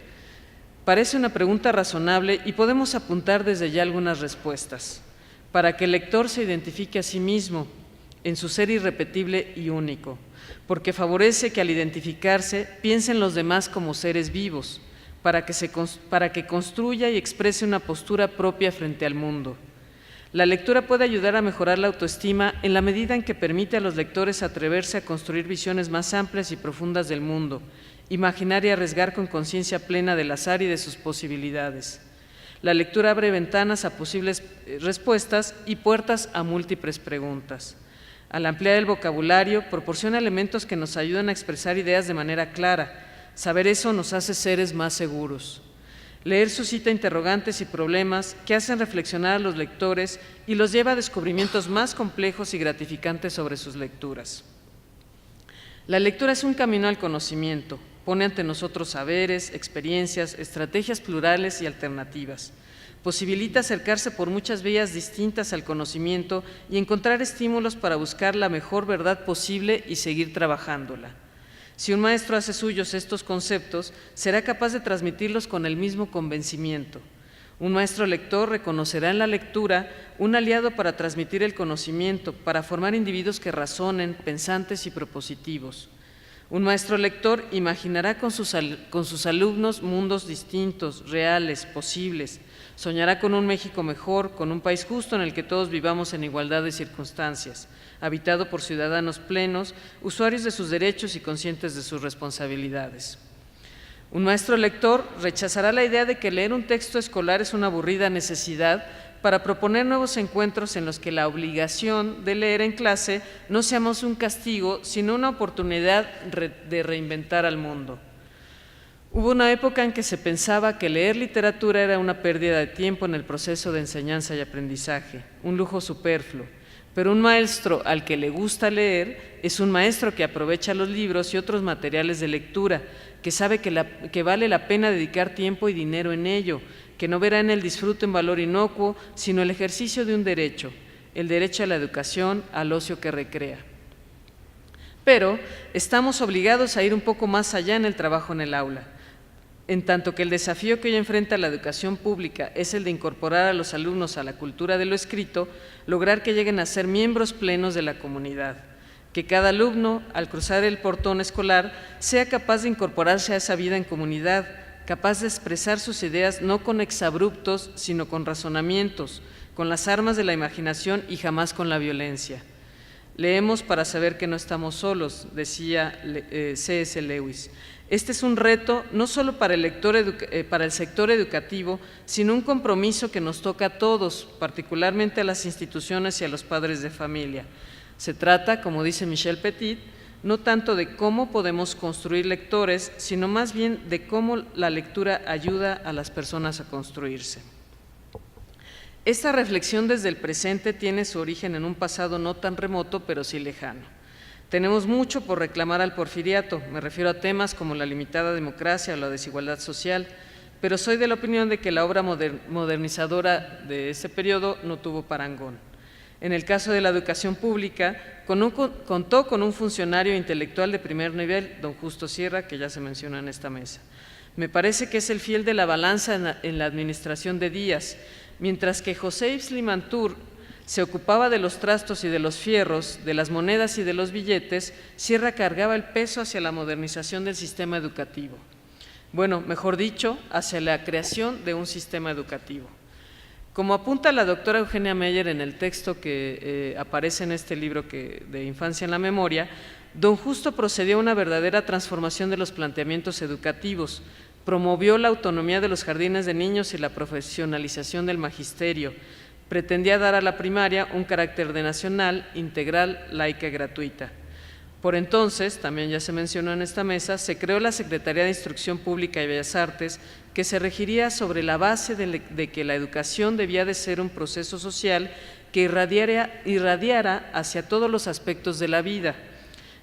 Parece una pregunta razonable y podemos apuntar desde ya algunas respuestas. Para que el lector se identifique a sí mismo en su ser irrepetible y único, porque favorece que al identificarse piense en los demás como seres vivos, para que construya y exprese una postura propia frente al mundo. La lectura puede ayudar a mejorar la autoestima en la medida en que permite a los lectores atreverse a construir visiones más amplias y profundas del mundo, imaginar y arriesgar con conciencia plena del azar y de sus posibilidades. La lectura abre ventanas a posibles respuestas y puertas a múltiples preguntas. Al ampliar el vocabulario, proporciona elementos que nos ayudan a expresar ideas de manera clara. Saber eso nos hace seres más seguros. Leer suscita interrogantes y problemas que hacen reflexionar a los lectores y los lleva a descubrimientos más complejos y gratificantes sobre sus lecturas. La lectura es un camino al conocimiento, pone ante nosotros saberes, experiencias, estrategias plurales y alternativas. Posibilita acercarse por muchas vías distintas al conocimiento y encontrar estímulos para buscar la mejor verdad posible y seguir trabajándola. Si un maestro hace suyos estos conceptos, será capaz de transmitirlos con el mismo convencimiento. Un maestro lector reconocerá en la lectura un aliado para transmitir el conocimiento, para formar individuos que razonen, pensantes y propositivos. Un maestro lector imaginará con sus alumnos mundos distintos, reales, posibles. Soñará con un México mejor, con un país justo en el que todos vivamos en igualdad de circunstancias, habitado por ciudadanos plenos, usuarios de sus derechos y conscientes de sus responsabilidades. Un maestro lector rechazará la idea de que leer un texto escolar es una aburrida necesidad para proponer nuevos encuentros en los que la obligación de leer en clase no seamos un castigo, sino una oportunidad de reinventar al mundo. Hubo una época en que se pensaba que leer literatura era una pérdida de tiempo en el proceso de enseñanza y aprendizaje, un lujo superfluo. Pero un maestro al que le gusta leer es un maestro que aprovecha los libros y otros materiales de lectura, que sabe que vale la pena dedicar tiempo y dinero en ello, que no verá en el disfrute un valor inocuo, sino el ejercicio de un derecho, el derecho a la educación, al ocio que recrea. Pero estamos obligados a ir un poco más allá en el trabajo en el aula. En tanto que el desafío que hoy enfrenta la educación pública es el de incorporar a los alumnos a la cultura de lo escrito, lograr que lleguen a ser miembros plenos de la comunidad, que cada alumno, al cruzar el portón escolar, sea capaz de incorporarse a esa vida en comunidad, capaz de expresar sus ideas no con exabruptos, sino con razonamientos, con las armas de la imaginación y jamás con la violencia. Leemos para saber que no estamos solos, decía C.S. Lewis. Este es un reto no solo para el sector educativo, sino un compromiso que nos toca a todos, particularmente a las instituciones y a los padres de familia. Se trata, como dice Michel Petit, no tanto de cómo podemos construir lectores, sino más bien de cómo la lectura ayuda a las personas a construirse. Esta reflexión desde el presente tiene su origen en un pasado no tan remoto, pero sí lejano. Tenemos mucho por reclamar al porfiriato, me refiero a temas como la limitada democracia o la desigualdad social, pero soy de la opinión de que la obra modernizadora de ese periodo no tuvo parangón. En el caso de la educación pública, contó con un funcionario intelectual de primer nivel, don Justo Sierra, que ya se menciona en esta mesa. Me parece que es el fiel de la balanza en la administración de Díaz, mientras que José Yves Limantour se ocupaba de los trastos y de los fierros, de las monedas y de los billetes, Sierra cargaba el peso hacia la modernización del sistema educativo. Bueno, mejor dicho, hacia la creación de un sistema educativo. Como apunta la doctora Eugenia Meyer en el texto que aparece en este libro de Infancia en la Memoria, don Justo procedió a una verdadera transformación de los planteamientos educativos, promovió la autonomía de los jardines de niños y la profesionalización del magisterio, pretendía dar a la primaria un carácter de nacional, integral, laica y gratuita. Por entonces, también ya se mencionó en esta mesa, se creó la Secretaría de Instrucción Pública y Bellas Artes, que se regiría sobre la base de que la educación debía de ser un proceso social que irradiara hacia todos los aspectos de la vida.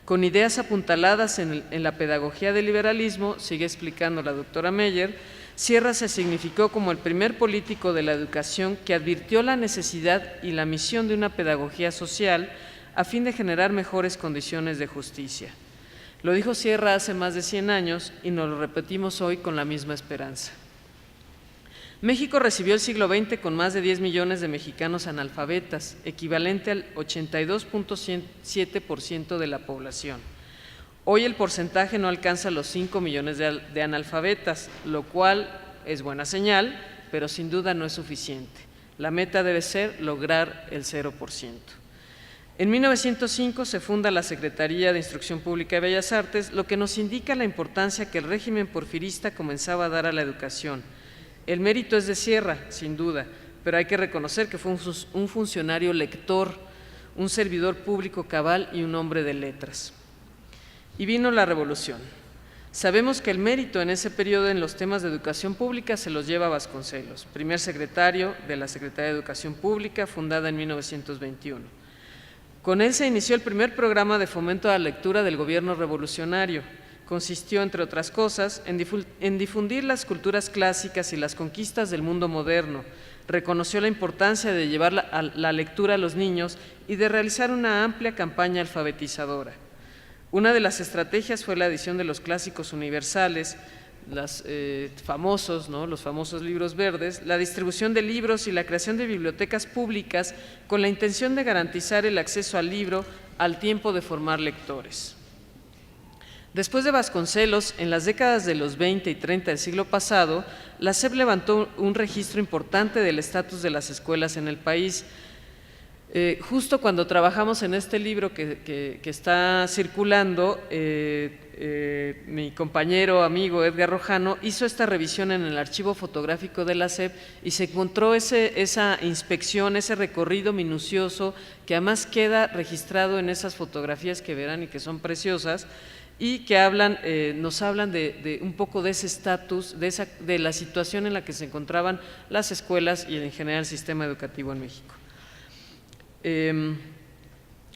Con ideas apuntaladas en la pedagogía del liberalismo, sigue explicando la doctora Meyer, Sierra se significó como el primer político de la educación que advirtió la necesidad y la misión de una pedagogía social a fin de generar mejores condiciones de justicia. Lo dijo Sierra hace más de 100 años y nos lo repetimos hoy con la misma esperanza. México recibió el siglo XX con más de 10 millones de mexicanos analfabetas, equivalente al 82.7% de la población. Hoy el porcentaje no alcanza los 5 millones de analfabetas, lo cual es buena señal, pero sin duda no es suficiente. La meta debe ser lograr el 0%. En 1905 se funda la Secretaría de Instrucción Pública de Bellas Artes, lo que nos indica la importancia que el régimen porfirista comenzaba a dar a la educación. El mérito es de Sierra, sin duda, pero hay que reconocer que fue un funcionario lector, un servidor público cabal y un hombre de letras. Y vino la Revolución. Sabemos que el mérito en ese periodo en los temas de educación pública se los lleva Vasconcelos, primer secretario de la Secretaría de Educación Pública, fundada en 1921. Con él se inició el primer programa de fomento a la lectura del gobierno revolucionario. Consistió, entre otras cosas, en difundir las culturas clásicas y las conquistas del mundo moderno. Reconoció la importancia de llevar la lectura a los niños y de realizar una amplia campaña alfabetizadora. Una de las estrategias fue la edición de los clásicos universales, los famosos libros verdes, la distribución de libros y la creación de bibliotecas públicas con la intención de garantizar el acceso al libro al tiempo de formar lectores. Después de Vasconcelos, en las décadas de los 20 y 30 del siglo pasado, la SEP levantó un registro importante del estatus de las escuelas en el país. Justo cuando trabajamos en este libro que está circulando, mi compañero, amigo Edgar Rojano hizo esta revisión en el archivo fotográfico de la SEP y se encontró esa inspección, ese recorrido minucioso que además queda registrado en esas fotografías que verán y que son preciosas y que nos hablan de un poco de ese estatus, de la situación en la que se encontraban las escuelas y en general el sistema educativo en México.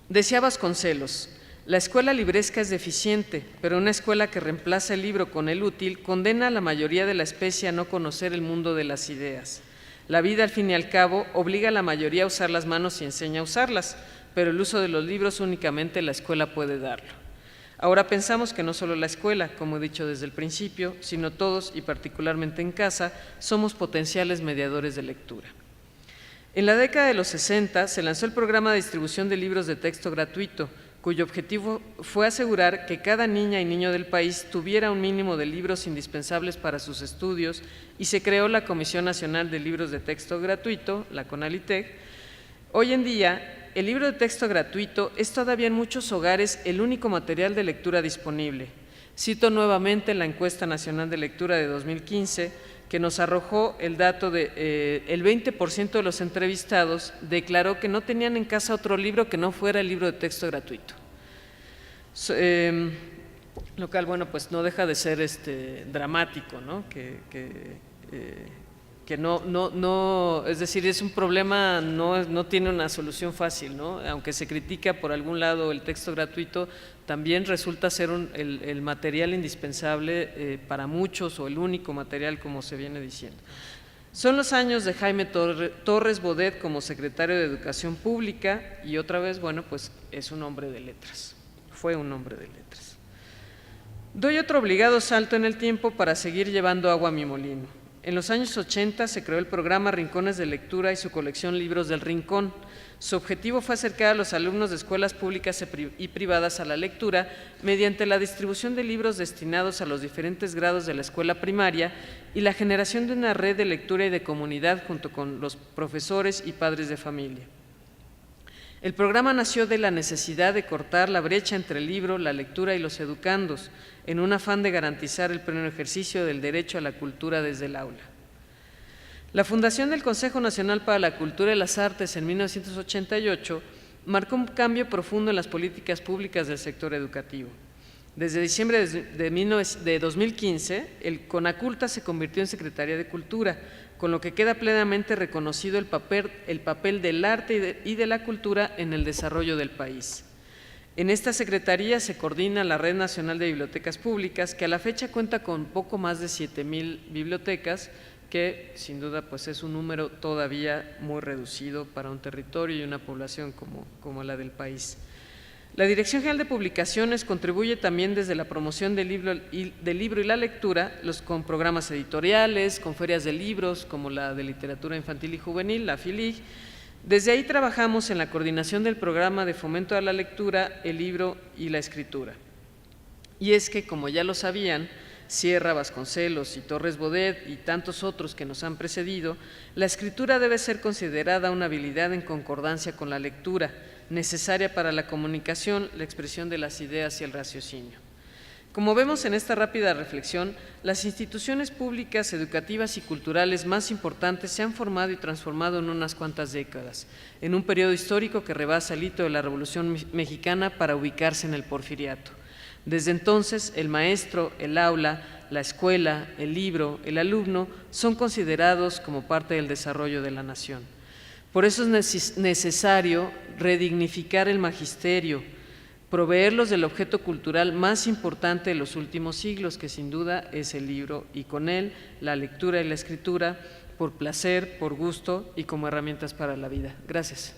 Decía Vasconcelos: la escuela libresca es deficiente, pero una escuela que reemplaza el libro con el útil condena a la mayoría de la especie a no conocer el mundo de las ideas. La vida, al fin y al cabo, obliga a la mayoría a usar las manos y enseña a usarlas, pero el uso de los libros únicamente la escuela puede darlo. Ahora pensamos que no solo la escuela, como he dicho desde el principio, sino todos, y particularmente en casa, somos potenciales mediadores de lectura. En la década de los 60 se lanzó el programa de distribución de libros de texto gratuito, cuyo objetivo fue asegurar que cada niña y niño del país tuviera un mínimo de libros indispensables para sus estudios, y se creó la Comisión Nacional de Libros de Texto Gratuito, la CONALITEG. Hoy en día, el libro de texto gratuito es todavía en muchos hogares el único material de lectura disponible. Cito nuevamente la Encuesta Nacional de Lectura de 2015, que nos arrojó el dato de el 20% de los entrevistados declaró que no tenían en casa otro libro que no fuera el libro de texto gratuito. Lo cual, bueno, pues no deja de ser dramático, ¿no? Que no, es decir, es un problema, no tiene una solución fácil, ¿no? Aunque se critica por algún lado el texto gratuito, también resulta ser el material indispensable para muchos, o el único material, como se viene diciendo. Son los años de Jaime Torres Bodet como secretario de Educación Pública, y otra vez, bueno, pues es un hombre de letras, fue un hombre de letras. Doy otro obligado salto en el tiempo para seguir llevando agua a mi molino. En los años 80 se creó el programa Rincones de Lectura y su colección Libros del Rincón. Su objetivo fue acercar a los alumnos de escuelas públicas y privadas a la lectura mediante la distribución de libros destinados a los diferentes grados de la escuela primaria y la generación de una red de lectura y de comunidad junto con los profesores y padres de familia. El programa nació de la necesidad de cortar la brecha entre el libro, la lectura y los educandos, en un afán de garantizar el pleno ejercicio del derecho a la cultura desde el aula. La fundación del Consejo Nacional para la Cultura y las Artes en 1988 marcó un cambio profundo en las políticas públicas del sector educativo. Desde diciembre de 2015, el CONACULTA se convirtió en Secretaría de Cultura, con lo que queda plenamente reconocido el papel del arte y de la cultura en el desarrollo del país. En esta Secretaría se coordina la Red Nacional de Bibliotecas Públicas, que a la fecha cuenta con poco más de 7,000 bibliotecas, que sin duda pues es un número todavía muy reducido para un territorio y una población como la del país. La Dirección General de Publicaciones contribuye también desde la promoción del libro y la lectura, con programas editoriales, con ferias de libros como la de Literatura Infantil y Juvenil, la FILIG. Desde ahí trabajamos en la coordinación del programa de fomento a la lectura, el libro y la escritura. Y es que, como ya lo sabían Sierra, Vasconcelos y Torres Bodet y tantos otros que nos han precedido, la escritura debe ser considerada una habilidad en concordancia con la lectura, necesaria para la comunicación, la expresión de las ideas y el raciocinio. Como vemos en esta rápida reflexión, las instituciones públicas, educativas y culturales más importantes se han formado y transformado en unas cuantas décadas, en un periodo histórico que rebasa el hito de la Revolución Mexicana para ubicarse en el Porfiriato. Desde entonces, el maestro, el aula, la escuela, el libro, el alumno son considerados como parte del desarrollo de la nación. Por eso es necesario redignificar el magisterio, proveerlos del objeto cultural más importante de los últimos siglos, que sin duda es el libro, y con él la lectura y la escritura, por placer, por gusto y como herramientas para la vida. Gracias.